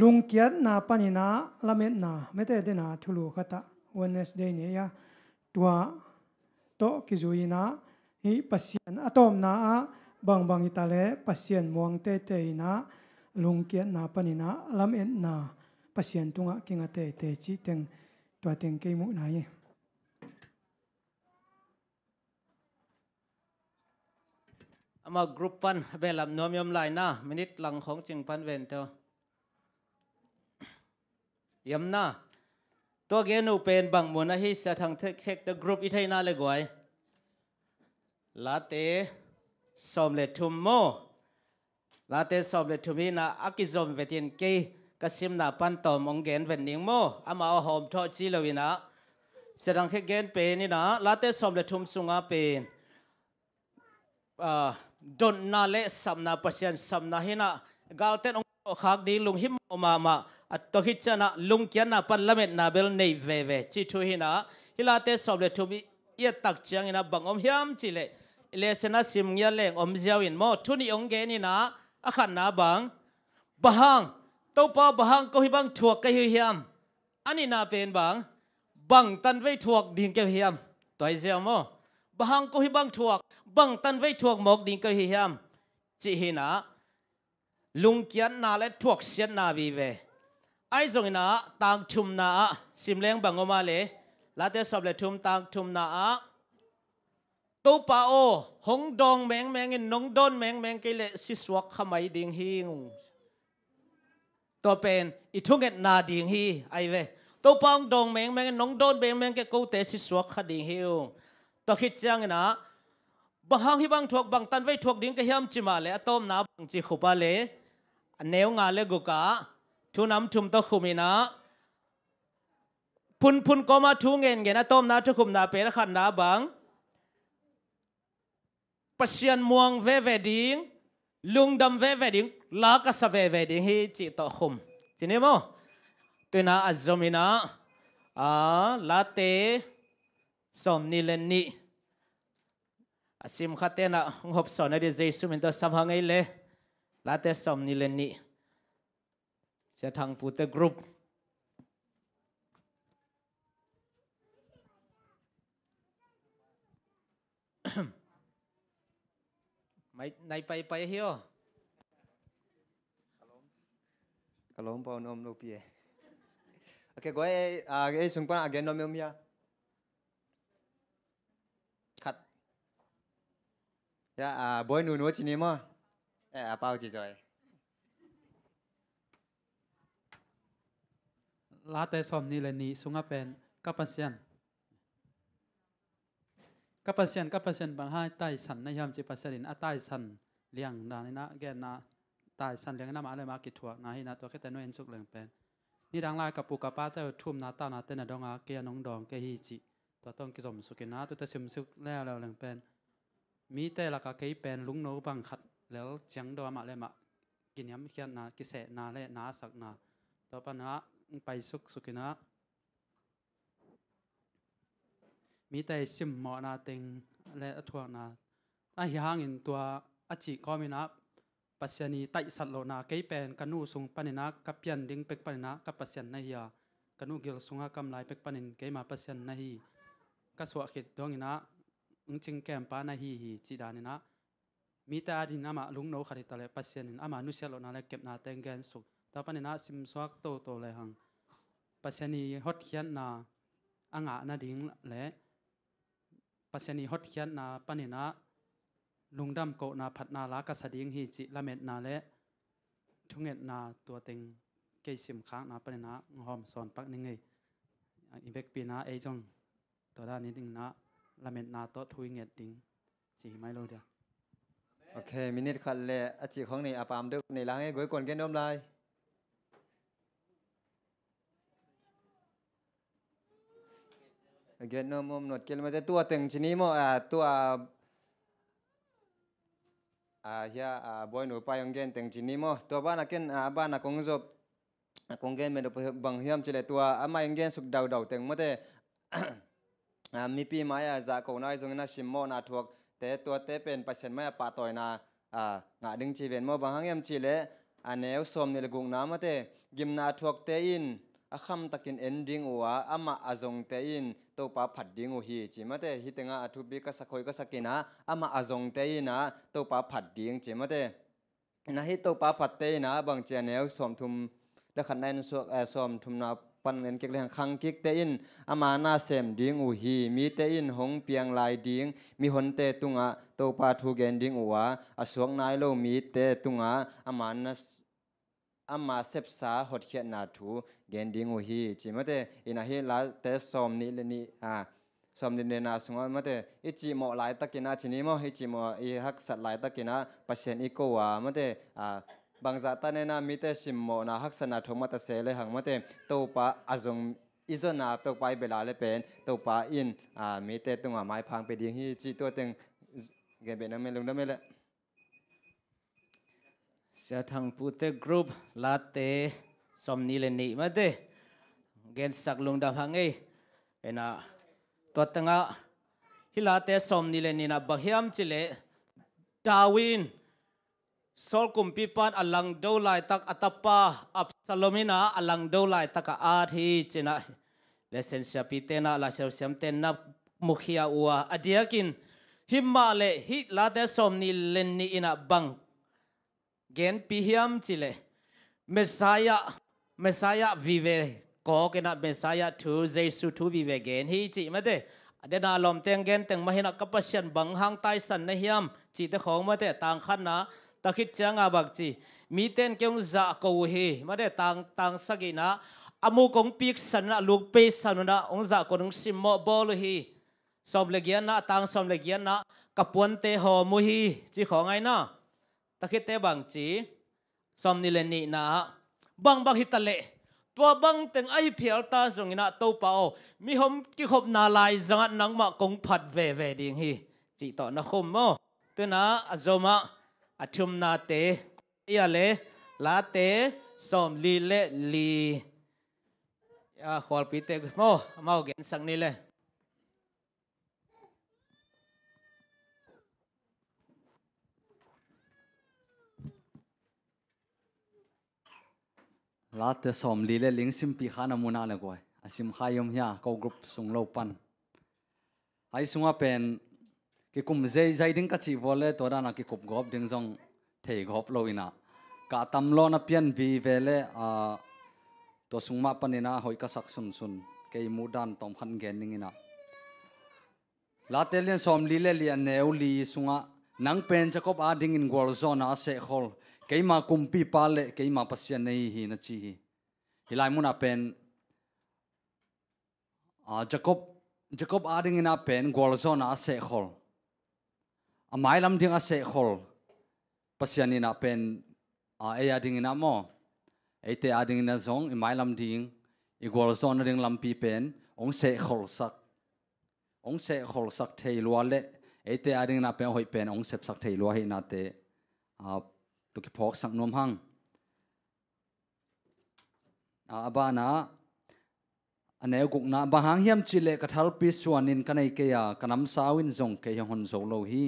lung kiat na panina lamet na mete de na thulu khata Wednesday ne ya tua to ki zuina hi pasian atom na a bang itale pasien muang te na lungkiat na panina lamet na pasien tunga kinga te chi teng tua teng ke mu na ye ama group pan belam nom yom lai na minute lang khong ching pan ven to yam na to genu pen bang mo na hi sa thang khek the group i thai na le goi la te som le thum mo la te som le thum hi na akizom vetin ke kasim na pan tom ong gen ven ning mo ama hom tho chi lawina sedang khek gen pe ni na la te som le thum sunga pen don na le samna pasien samna hina galten ong khak di lung him oma at to hit chana lung kian na parlament na bel nei ve chi thu hina hilate som le thum ye tak chiang ina bangom hiam chi le lesena sim ngya leng om jiao in mo thuni ong ge ni na akhan na bang bahang to pa bahang ko hi bang thuak ka hi hiam ani na pen bang tan vei thuak ding ke hiam toy jiao mo bahang ko hi bang thuak bang tan vei thuak mok ding ke hi hiam chi hi na lung kian na le thuak sian na vi ve ai zong na tang thum na sim leng bangoma le la te sob le thum tang thum na to pa o hong dong meng in nong don meng ke le si swak khamai ding hing to pen I thunget na ding hi ai ve to pa ong dong meng in nong don meng ke ko te si swak kha ding hi to khit chang na bahang hi bang thuak bang tan vei thuak ding ke hiam chima le atom na bang chi khupa le aneu nga le guka thu nam thum to khumina phun koma thu ngen atom na thu khum na pe khan na bang pasian muang ve ding lung dam ve ding la ka sa ve ding hi chi to khum chini mo tuna azomina late som ni len ni asim khatena ngop son ade jesu min to samhangai le late som ni len ni se thang pute group mai nai pai hio kalom pa nom no pie okay goi cái sung pa again nom yom ya khat ya boy nu chini mo pao chi rồi la te som ni le ni sunga pen kapasian bang hai tai san na yam chi pasarin a tai san liang na na gen na tai san liang na ma le ma ki thuak na hi na to ke te no en suk leng pen ni dang lai kapu ka pa te thum na ta na te na donga ke nong dong ke hi chi to tong ki som sukina to te sim suk le leng pen mi te la ka ke pen lung no bang khat lel chang do ma le ma kin yam khian na ki se na le na sak na to pa na pai sukinaมีแต่ซิมหมอนาเต็งและทั่วนาถ้าหิางอินตัวอจิก็มีนะป ปัสยานีไตสัตโลนาเกยเป็นกันูสุงปนินะกับเปียนดิ้งเป็กปนินะกับปัสยันนาฮีกันูเกลสุงกำลายเป็กปนินเกยมาปัสยันนาฮีก็สวะขิดดวงนะจิงแกมปานาฮีจีดานินะมีแต่ดินอามาลุงโนขัดตะเลปัสยันอามานุเชลโลนาเลเก็บนาเตงแกนสุกแต่ปนินะซิมสวักโตเลยหังปัสยานีฮอตเขียนนาอ่างนาดิ้งและปัสยานีฮอตเขียนนาปนินะลุงดำโกนาผัดนาลากระสดิงฮีจิละเม็ดนาและทุงเอ็ดนาตัวเต็งเกยชิมค้างนาปนินะหอมสอนปักนึงไงอีเบกปีนาจงตัวด้านนี้ดึงนะละเม็ดนาโตทุยเงียดดิ้งจีไม่รู้เดียวโอเคมินิทขัดเลยอาจีของนี่อาปามดึกในหลังไอ้ก๋วยกวนแกนนมลายแกนนมหนวดเกลมาแต่ตัวเต็งชนิดมั้งตัวเฮียบอยหนูไปยังเกนเต็งชนิดมั้งตัวบ้านนักเกนบ้านนักคงจบคงเกนไม่ได้บังเฮียมเฉลยตัวไม่ยังเกนสุกดาวเต็งมาแต่มีปีไม้จากคนน้อยตรงนั้นชิมโมนาทวกแต่ตัวเตเป็นปัจจัยไม่ปาต่อยนางาดึงชีเวนมั้งบางครั้งยังชีเละแนวสมในกุงน้ำมาแต่ยิมนาทวกเตอินคำตะกินเอนดิ้งหัวมาอาจงเตอินตัวป้าผัดดิ้งหัวฮีจิมาแต่ฮิตงาทุบิก็สักคอยก็สักกินะมาอาจงเตอินะตัวป้าผัดดิ้งจิมาแต่นะฮิตัวป้าผัดเตอินะบางเจแนวสมทุมและขันในสมทุมนาปันเงินเก็บเลี้ยงคังกิกเตอินมาหน้าเสมดิ้งหัวฮีมีเตอินหงเปียงลายดิ้งมีหนเตตุงะตัวป้าทูเกนดิ้งหัวสวงนายโลมีเตตุงะมานามาเสพสาหดเขียนนาทูเกนดิ้งหัวฮีจิมาแต่อินาฮีลาเตสอมนี่เลนี่สอมนี่เลนาสงมาแต่อิจิโมหลายตะกินาทีนี้มั้งอิจิโมอีฮักสัตหลายตะกินะปัจเจนอีโกวามาแต่บางจัตตาเนนามีแต่ชิมโมนาฮักษณะทมาตเสเลหังมาแต่ตัวป้าอาจงอิจนาตัวไปเวลาเลเป็นตัวป้าอินมีแต่ตัวไม้พังไปดิ้งฮีจิตัวเต็งเกนเป็นน้ำเมลุงน้ำเมลเสียทางพูดกรุ๊ปลาเตสมนิเลนีมาเดเกณฑ์สักลุงดำหังเอเป็นตัวตั้งฮิลาเตสมนิเลนีนะบักเฮียมจิเลดาวินโซลกุมปีปันอลังดูไลตักอัตปาอับซาโลมินาอลังดูไลตักอาทีจินะเลเซนเซียปีเตนะลาเชลเซียมเตนะมุขยาอัวอดียกินหิมมาเลฮิลาเตสมนิเลนีอินะบังเกณฑ์พิฮิมจิเลเมสายาวิเวก็เกณฑ์เมสายาทูเจสุทูวิเวเกณฑ์ฮีจิมาเดเดนาลมเตงเกณฑ์เตงมหินักกัปเชียนบังหังไตสันนหิมจิตของมาเดต่างขันนะตะคิดจังอาบักจีมีเตนเกี่ยวจะกูฮีมาเดต่างสักินะอามุกงปีกสันนะลูกเปสันนะองจะกงซิมโมบอลฮีสมเลกียนนะต่างสมเลกียนนะกับปวนเตหอมุฮีจีของไงนะตะคิดเตบังจีสมนิเลนีนะบังฮิตเลตัวบังเต็งไอเพียลตาจงอินะตัวเปล่ามีหอมกิขบนาลายจังนังมากงผัดเวดิ่งฮีจีต่อนะคมโมตัวนะอโจมาอชุมนาเตยาเลลาเตสมลีเลลีขวาปีเตโมมาเกนสังนี่เลยลาเตสอมลีเลลิงซิมปีขานามุนาเลกวยอาซิมขายมเฮียเขากรุ๊ปสุงโลปันไอสุงอาเป็นกิคุมใจดิ้งกัชิวอลเลตัวด้านักกิคุบกอบดิ้งจงเทกอบโลอินะกาตัมโลนับยันวีเวเลตัวสุงมาปันนะหอยกษักสุนเกยมูดันตอมขันเกนนิงอินะลาเตเลียนสอมลีเลลียนเนวลีสุงอานังเป็นจะกบอาดิ้งอินกอลโซนาเซคอลเกยมาคุมปีปาเลเกยมาปัสยันในฮีนัชีฮิลายมุนาเป็นจะกบอาดิ้งอินะเป็นกอลโซนาเซคอลอามายลำดิ้งอาเซคอลปัสยันอินะเป็นเออาดิ้งอินะโมเอเตอาดิ้งอินะซงอามายลำดิ้งอีกอลโซนาดิ้งลำปีเป็นองเซคอลสักเทลัวเลเอเตอาดิ้งอินะเป็นหอยเป็นองเซปสักเทลัวให้นาเตตุกพอกสังนวมหังอาบานะอันเอกุกนะบางหังเฮียมจิเลกทัลปิสวานินกันไอเกียกันน้ำสาวินจงเกียงหนโซโลฮี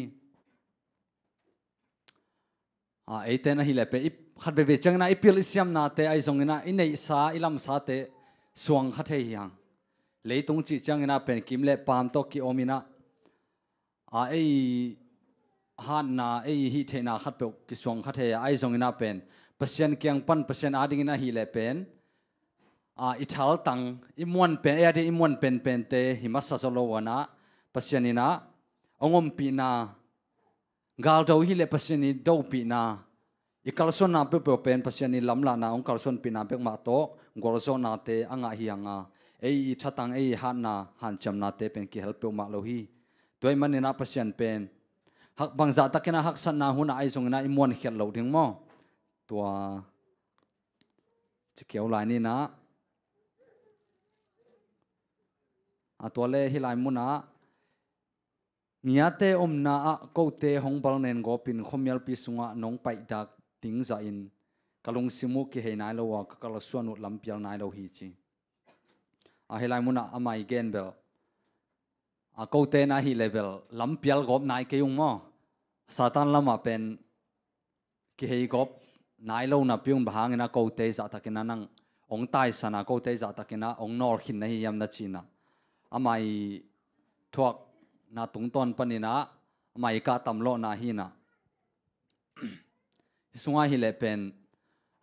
ấy tên là hi lệ pe khát về về chẳng na ipil isiam na te ai zong na inei sa ilam sa te suang khát hay hiang lấy tung chỉ chẳng na pen kim lệ pam to ki omina ấy han na ấy hi thế na khát pe ki suang khát hay ai zong na pen pasien kyang pan pasien ading na hi lệ pen ithal tang imuan pen ya de imuan pen pen te himasa solo wana pasien ina ongom pi na gal do hi le pasien ni do pi na ikalson na pe pen pasien ni lamla na ong kalson pi na pe ma to golson na te anga hi anga ei thatang ei han na han cham na te pen ki help pe ma lo hi toy man na pasien pen hak bangza takena hak san na huna ai song na imuan khel lo ding mo tua chikiau lai ni na tua le hi lai mu na niate omna a kote hongbal nen gopin khomial pi sunga nong pai dak ting za in kalung simu ki he nai lo wa kala suanu lampial nai lo hi chi a helai muna amai gen bel a kote na hi level lampial gop nai ke yung mo satan lama pen ki he gop nai lo na piung bahang na kote za takina nang ong tai sana kote za takina ong nor khin na hi yam na china amai thuak na tung ton panina mai ka tamlo na hi na sunga hi le pen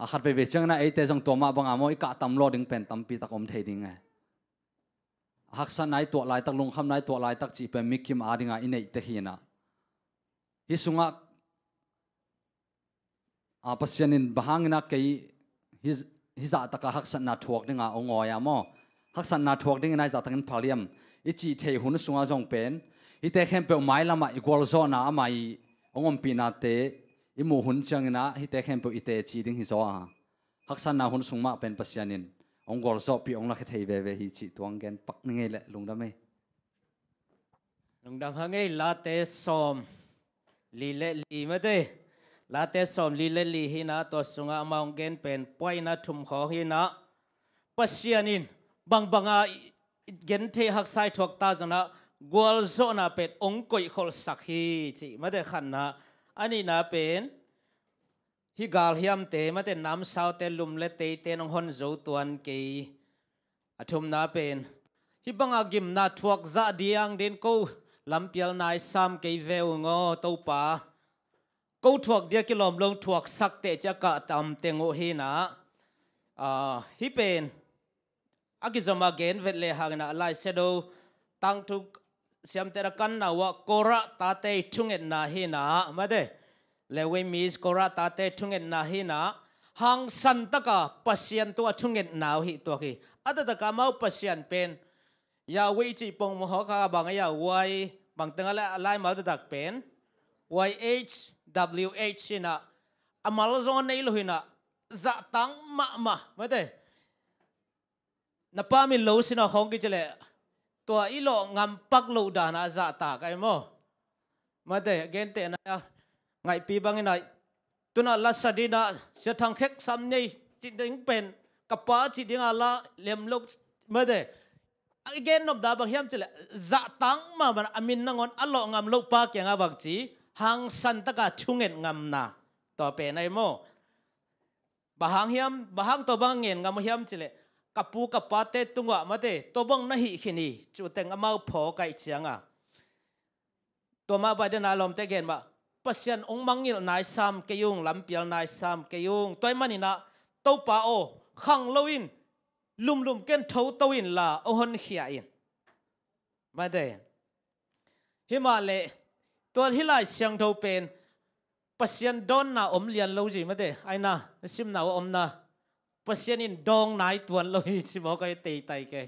a khat ve chang na ate jong toma banga moi ka tamlo ding pen tampi takom thei ding e haksan nai to lai tak lung kham nai to lai tak chi pe mikim adinga inei te hi na hi sunga a pasyanin bahangina kei hi za taka haksan na thuak dinga ongoya mo haksan na thuak ding nai za takin phaliam ichi thei hun sunga jong pen ite khem pe mai lama igol zo na mai ongom pina te imu hun changina ite khem pe ite chi ding hi zo a haksan na hun sungma pen pasyanin ongol zo pi ongla khe thei ve hi chi tuang gen pak ni nge le lungdam me lungdam hangai la te som li le li ma de la te som li le li hi na to sunga maung gen pen poi na thum kho hi na pasyanin bang banga gen the hak sai thok ta jana gwal zo na pet ong koi khol sakhi chi ma de khan na ani na pen hi gal hiam te ma te nam sao te lum le te te nong hon zo tuan ke athum na pen hi banga gim na thuak za diang den ko lampial nai sam ke veu ngo to pa ko thuak dia kilom long thuak sak te cha ka tam te ngo hi na hi pen akizama gen vet le hangna lai sedo tang tu siam tera kan na wa kora ta te thunget na hi na ma de lewe mis kora ta te thunget na hi na hang san taka pasien to thunget naw hi to ki ada ta ka mau pasien pen ya we chi pong mo ka bang ya wai bang tanga la lai mal ta dak pen YHWH na amal zon nei lo hina za tang ma de na pa min lo sina khong ki chele to ilo ngam pak lo da na za ta kai mo ma de gen te na ngai pi bang ina tuna la sadina se thang khek sam nei chi ding pen kapa chi ding ala lem lok ma de again of da bang hiam chele za tang ma ban amin nangon alo ngam lo pa kyang a bang chi hang san ta ka chungen ngam na to pe nai mo bahang to bang ngen ngam hiam chele kapu kapate tunga mate tobang nahi khini chu teng amau pho kai chianga to ma ba den alom te gen ma pasien ong mangil nai sam ke yung lampial nai sam ke yung toy manina to pa o khang loin lum ken tho toin la o hon khia in ma de himale to hilai siang tho pen pasien don na om lian lo ji ma de aina sim na om na pasien in dong nai tuan lo hi chi mo kai te tai ke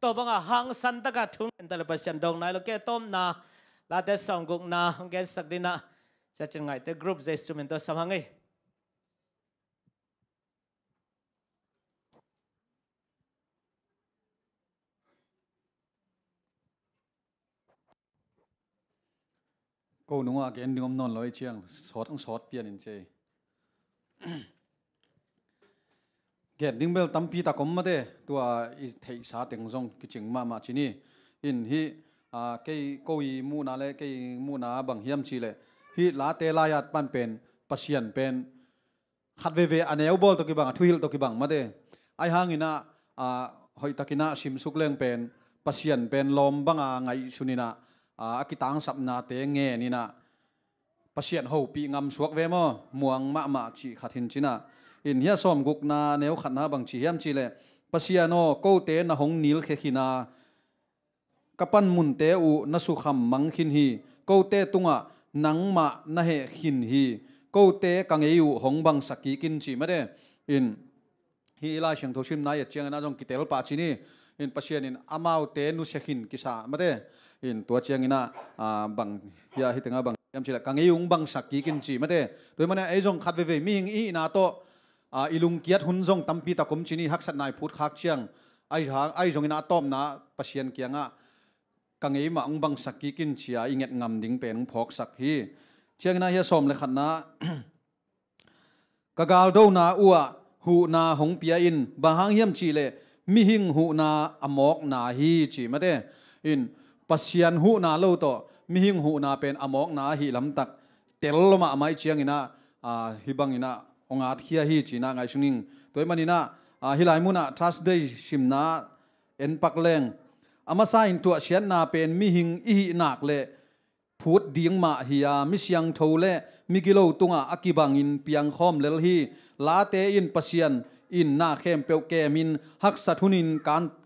to banga hang san ta ka thung en ta pasien dong nai lo ke tom na la te song guk na hong gen sak dina cha chen ngai te group je instrument to sam hangai câu nung à cái ending om non loi chiang sort pian in che get ding bel tampi ta kom ma de tua i thei sa teng jong ki ching ma chini in hi cái câu i mu na le cái mu na bang hiam chi le hi la te la yat pan pen pasien pen khat ve ane bol to ki bang thuil to ki bang made ai hangina hoi takina sim sukleng pen pasien pen lom banga ngai sunina akitang sapna te nge ni na pasien ho pi ngam suak ve mo muang ma chi khathin china in hia som guk na neu khatna bang chi hiam chi le pasiano ko te na hong nil khe khina kapan mun te u na su kham mang khin hi ko te tunga nang ma na he khin hi ko te kang eu hong bang saki kin chi ma de in hi la shang tho sim na ya chiang na jong kitel pa chi ni in pasien in amau te nu se khin kisa ma de in tua chiang ina bang ya hi tenga bang yam chi la kang eu bang saki kin chi ma de toy mane ai jong khat ve mi hing i na to ilung kiat hun jong tampi ta kom chi ni hak sat nai phut khak chiang ai jong ina tom na pasien kianga kang ei ma ang bang sakki kin chia inget ngam ding pen phok sak hi chiang na hi som le khat na kagal do na uwa hu na hong pia in bahang hiam chi le mi hing hu na amok na hi chi ma de in pasian hu na lo to mi hing hu na pen amok na hi lam tak tel ma mai chiang ina hi bang ina ongat khia hi chi na ngai suning toy manina hilai muna Thursday simna en pak leng ama sa in tua sian na pen mi hing i nak le phut ding ma hiya mi siang thole mi kilo tunga akibang in piang khom lel hi la te in pasian in na khem pe ke min hak sathunin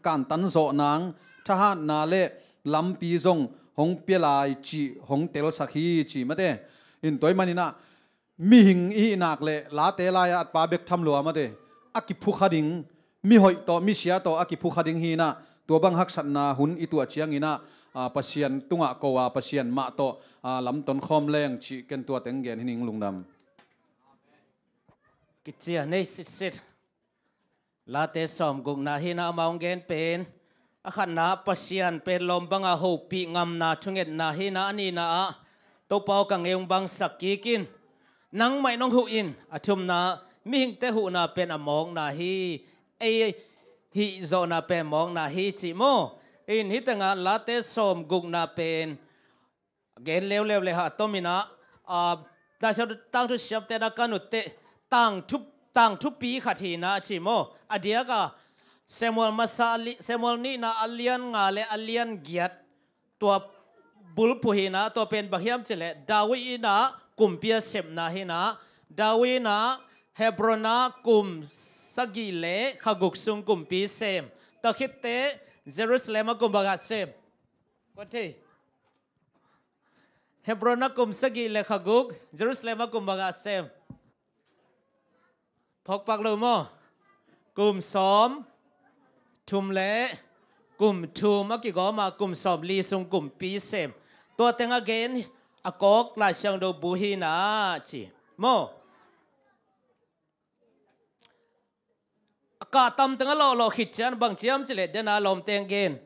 kan tan zo nang thahan na le lampi zong hong pelai chi hong tel sakhi chi mate in toy manina mi hing i nak le la te la ya pa bek tham lo ma de aki phu khading mi hoi to mi sia to aki phu khading hi na tua bang hak sat na hun i tua chiang ina pasien tunga ko wa pasien ma to lam ton khom leng chi ken tua teng gen hining lungdam kichia nei sit la te som guk na hi na maung gen pen akhan na pasien pen lom banga ho pi ngam na thunget na hi na ani na to pau kang eung bang sakki kin nang mai nong hu in athum na mi hing te hu na pen among na hi hi zo na pen mong na hi chi mo in hi tanga la te som guk na pen gen lew le ha tomina ta sa tang thu siap te na kanut te tang thu pi khathi na chi mo adia ka Samuel masali Samuel ni na alian nga le alian giat tua bul puhi na to pen bahiam chele dawi na kumpia sem na hi na dawi na Hebrona kum sagi le khaguk sung kum pi sem takhit te Jerusalem kum baga sem kote Hebrona kum sagi le khaguk Jerusalem kum baga sem phok pak lo mo kum som thum le kum thum aki go ma kum som li sung kum pi sem to tenga gen akok la sang do buhi na chi mo ka tam tanga lo khit chan bang chiam chile dena lom teng gen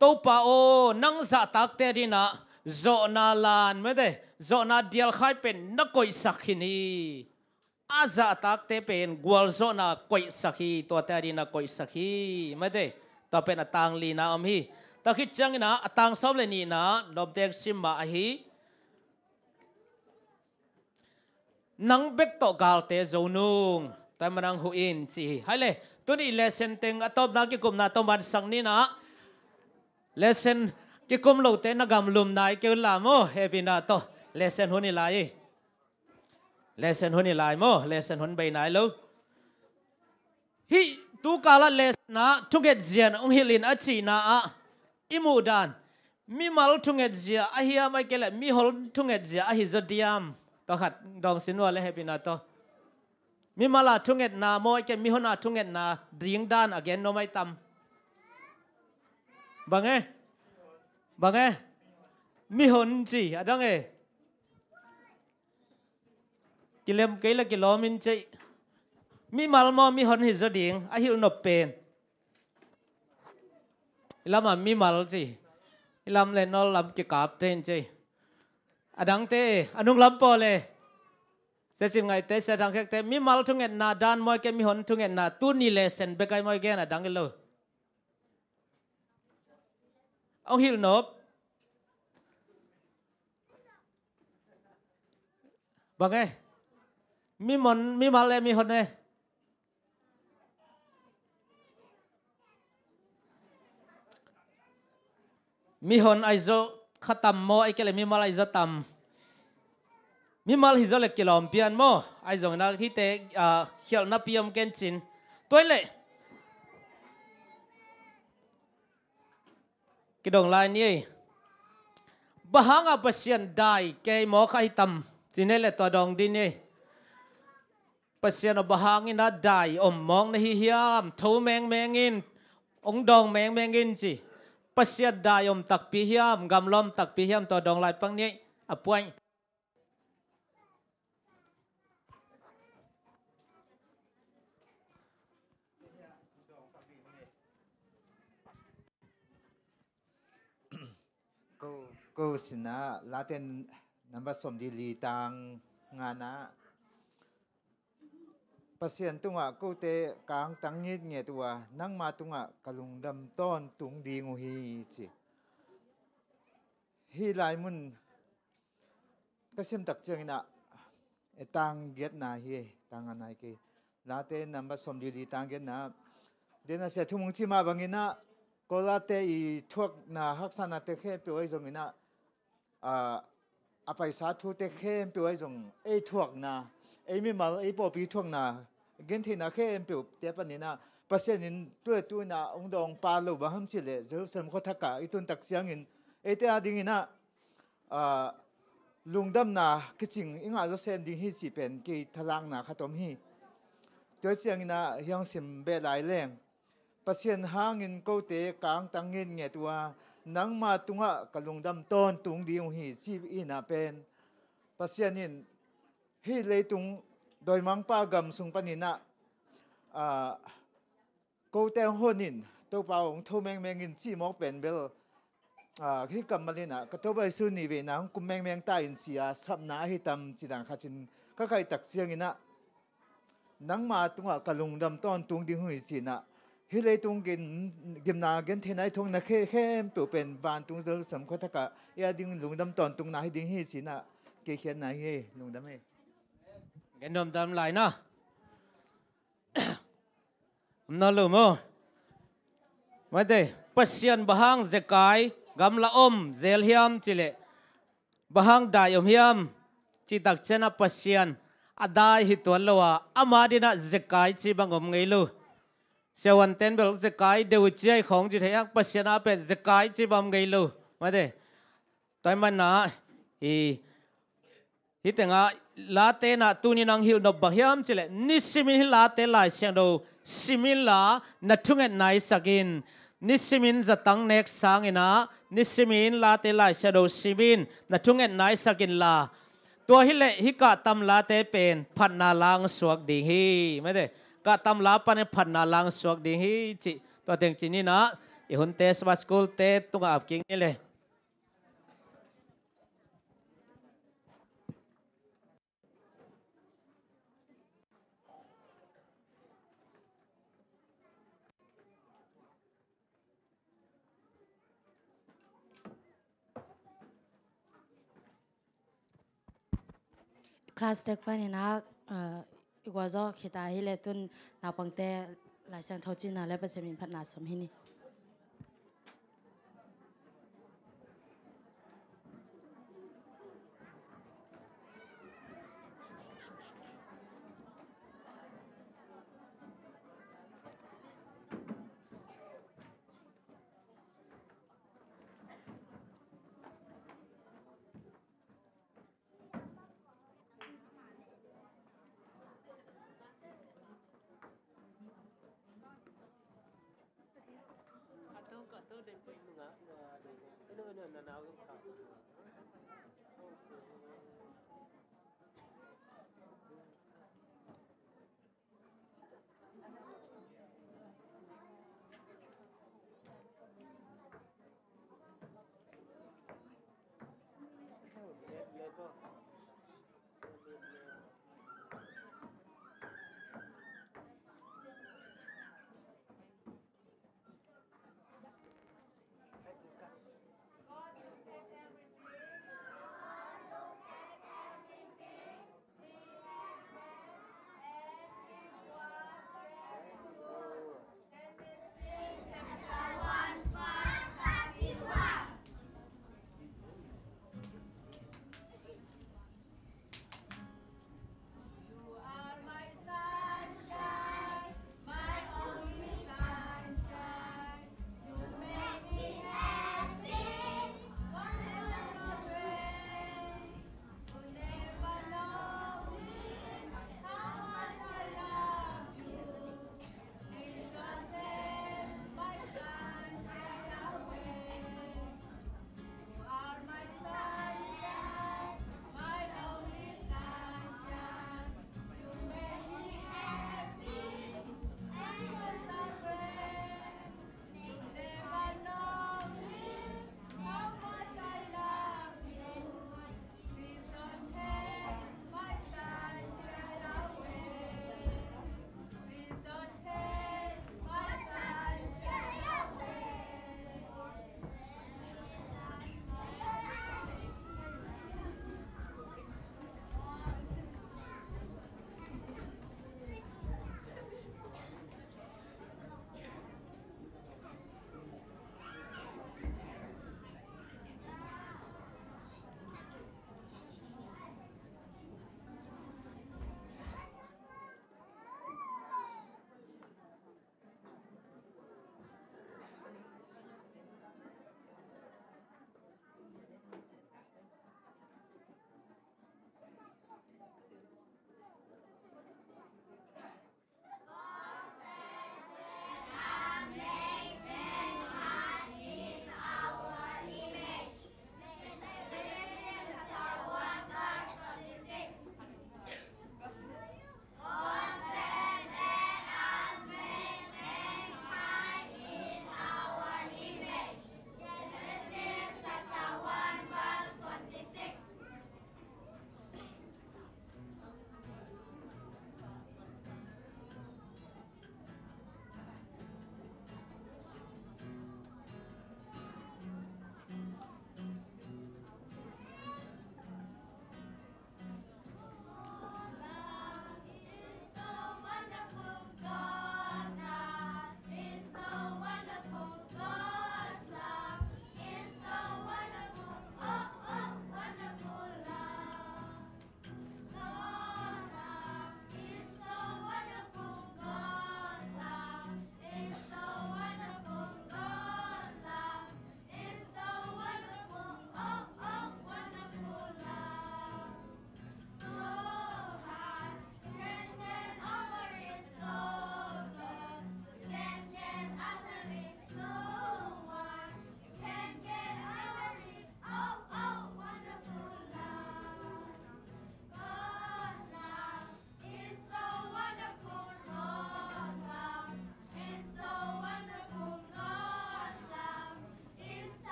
to pa o nang za tak te dina zo na lan me de zo na dial khai pen na koi sakhini aza tak te pen gwal zo na koi sakhi to ta dina koi sakhi me de to pen atang li na am hi ta khit chang na atang som le ni na lom teng sim ma hi nang bek to gal te zo nung ta manang hu in chi hale tuni lesson teng atop na ki kum na to man sang ni na lesson ki kum lo te na gam lum nai ke la mo heavy na to lesson hu ni lai lesson hu ni lai mo lesson hun bei nai lo hi tu kala lesson na tuget zian ong hilin a chi na a imu dan mi mal tunget zia a hi mai ke le mi hol tunget zia a hi zodiam to khat dong sinwa le heavy na to mi mala thunget na moi ke mi hona thunget na dring dan again no mai tam bange mi hon chi adang e kilem keila kilomin che mi mal mo mi hon hi zoding a hil no pen lama mi mal chi lam le nol lam ki kap ten che adang te anung lam po le se sin ngai te se dang te mi mal thunget na dan moi ke mi hon thunget na tu ni le sen be kai moi gen na dang lo ông hil nop bang มีมันมีมาเลยมีคนเนี่ยมีคนไอโซขัดตำโมไอเกลมีมาไอโซตำมีมาไอโซเล็กกิโลเปียนโมไอโซนักที่เตะเขียวนับพิมเกนจินตัวเล่กิดงลายนี้บะฮังอับเสียนได้เกยหมอไข่ตำจินเล่ตัวดองดินนี่ปเสียนบะฮังอินาได้อมมองในหิยามทูแมงอินองดองแมงอินจีปเสียได้อมตักพิยามกำลอมตักพิยามตัวดองลายปังนี้อป่วยก็สินะลาเต้นนับสมดีลีตังงานนะเปอร์เซ็นต์ตรงอ่ะกูเตะกลางตั้งเงี้ยตัวนั่งมาตรงอ่ะกะลุงดำต้นตุงดีงูฮีจิฮีลายมุนก็เสียมตักเจงนะตังเกียรนาฮีตังอะไรกีลาเต้นนับสมดีลีตังเกียรนาเดี๋ยวน่ะเสียทุ่งที่มาบางนะก็ลาเต้อีทุกน่ะฮักษณะเตะแค่เปียวไอ้ตรงนี้นะไปสาธุเตะเข้มเปียวไอ้ตรงไอ้ทวกนะไอ้ไม่มาไอ้ปอปีทวกนะเกินที่นะเข้มเปียวเตะปนนี้นะเปอร์เซ็นต์นี้ตัวนะองดองปาลูบะฮัมสิเลเจ้าสมโคทักกะไอ้ตุนตักเสียงอินไอ้เตะดิ่งนะลุงดำนะก็จริงอิงอาจจะเส้นดิ่งที่สิเป็นกี่ทลางนะขัดมฮีตัวเสียงนะยังสิมเบลายแรงเปอร์เซ็นต์ห่างอินกูเตะกลางตั้งเงินเงี้ยตัวนังมาตุงะกะลุงดำต้นตุงดีงฮีจีบอีน่าเป็นปัสยานินฮีเลยตุงโดยมังปากำสุงปนินะกูเตงโหนินตัวเปล่าของทูแมงอินจีมอกเป็นเบลฮีกำมาลินะก็ตัวไปสุนีเวนังกุมแมงตาอินเสียสับนาฮีตำจีดังขัจินก็ใครตักเสียงอินะนังมาตุงะกะลุงดำต้นตุงดีงฮีจีนะฮิเลยตุงกินนาเกินที่ไหนทงนักเข้มเปลี่ยนเป็นบานตุงเดิมสมควรทักกะยาดิ้งลุงดำตอนตุงนาให้ดิ้งฮีสินะเกี่ยนนาเฮลุงดำเฮเกนดมดำไหลนะนั่นลูมั้งไม่ได้ปัสยันบะฮังเจกายกำละอมเซลฮิมจิเลบะฮังได้อมฮิมจิตักเชนะปัสยันอดายฮิตัวลัวอามาดินะเจกายจิบังอมไงลูเชวันเต้นเบลเจกายเดวิจีของจิตยังปัสยันอาเป็ดเจกายจิบังไงลูไม่ได้ตอนมันนะฮิตงาลาเตนะตูนินังฮิลนบบะฮิมจิเลนิสิมินลาเตลายเชียงดูสิมิลานัทุงเอ็นไนสักินนิสิมินจะตั้งเน็กสังอินะนิสิมินลาเตลายเชียงดูสิมินนัทุงเอ็นไนสักินลาตัวฮิเลฮิกะตำลาเตเป็นพันนาลังสวกดิฮีไม่ได้กะตำลาปันพันนาลังสวกดิฮีจิตัวเต็งจินี่นะอีหุ่นเตสบาสกูลเตตุงอับกิงนี่เลยคลาสเด็กปนี่นะอีกว่าจะคิดได้เลยตุนนาปังเตหลายเสียงทอจินะและเป็นเสมินพัฒนาสมหินี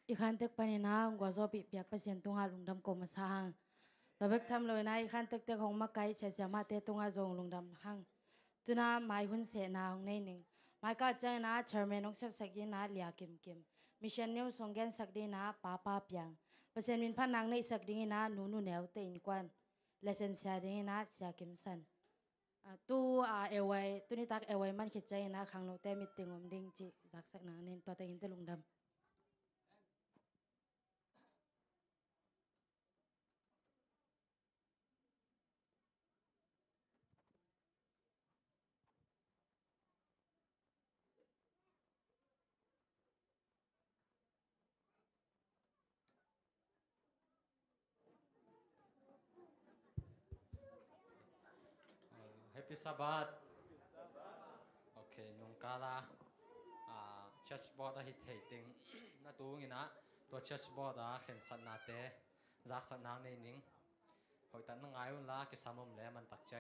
อีขันตึกปนินะกว่าโซปีเปียกไปเสียนตุงหาลุงดำกมาสร้างตัวเบกทำเลยนะอีขันตึกของมาไกลเสียมาเตตุงอาจงลุงดำหังตุนาหมายหุ่นเสนาของในหนึ่งหมายก็เจอนะเชอร์แมนองเซฟสักยีนะเลียกิมกิมมิเชนนิวส่งแกนสักดีนะป้าเปียงเปอร์เซ็นต์มินพันนางในสักดีนะหนูแนวเตอินกวนเลเซนเซียดีนะเสียกิมสันตัวเอวไว้ตัวนี้ตักเอวไว้มันคิดใจนะขังโนเตมิติงอมดิ่งจีจักสักนาเน้นตัวเตอินเตลุงดำHappy Sabbath. Okay, nung kala churchboard a hit hating na tuungin na to churchboard a khensan nate zak sak nang nei ning hoi tan nang ayun la ki samom le man tak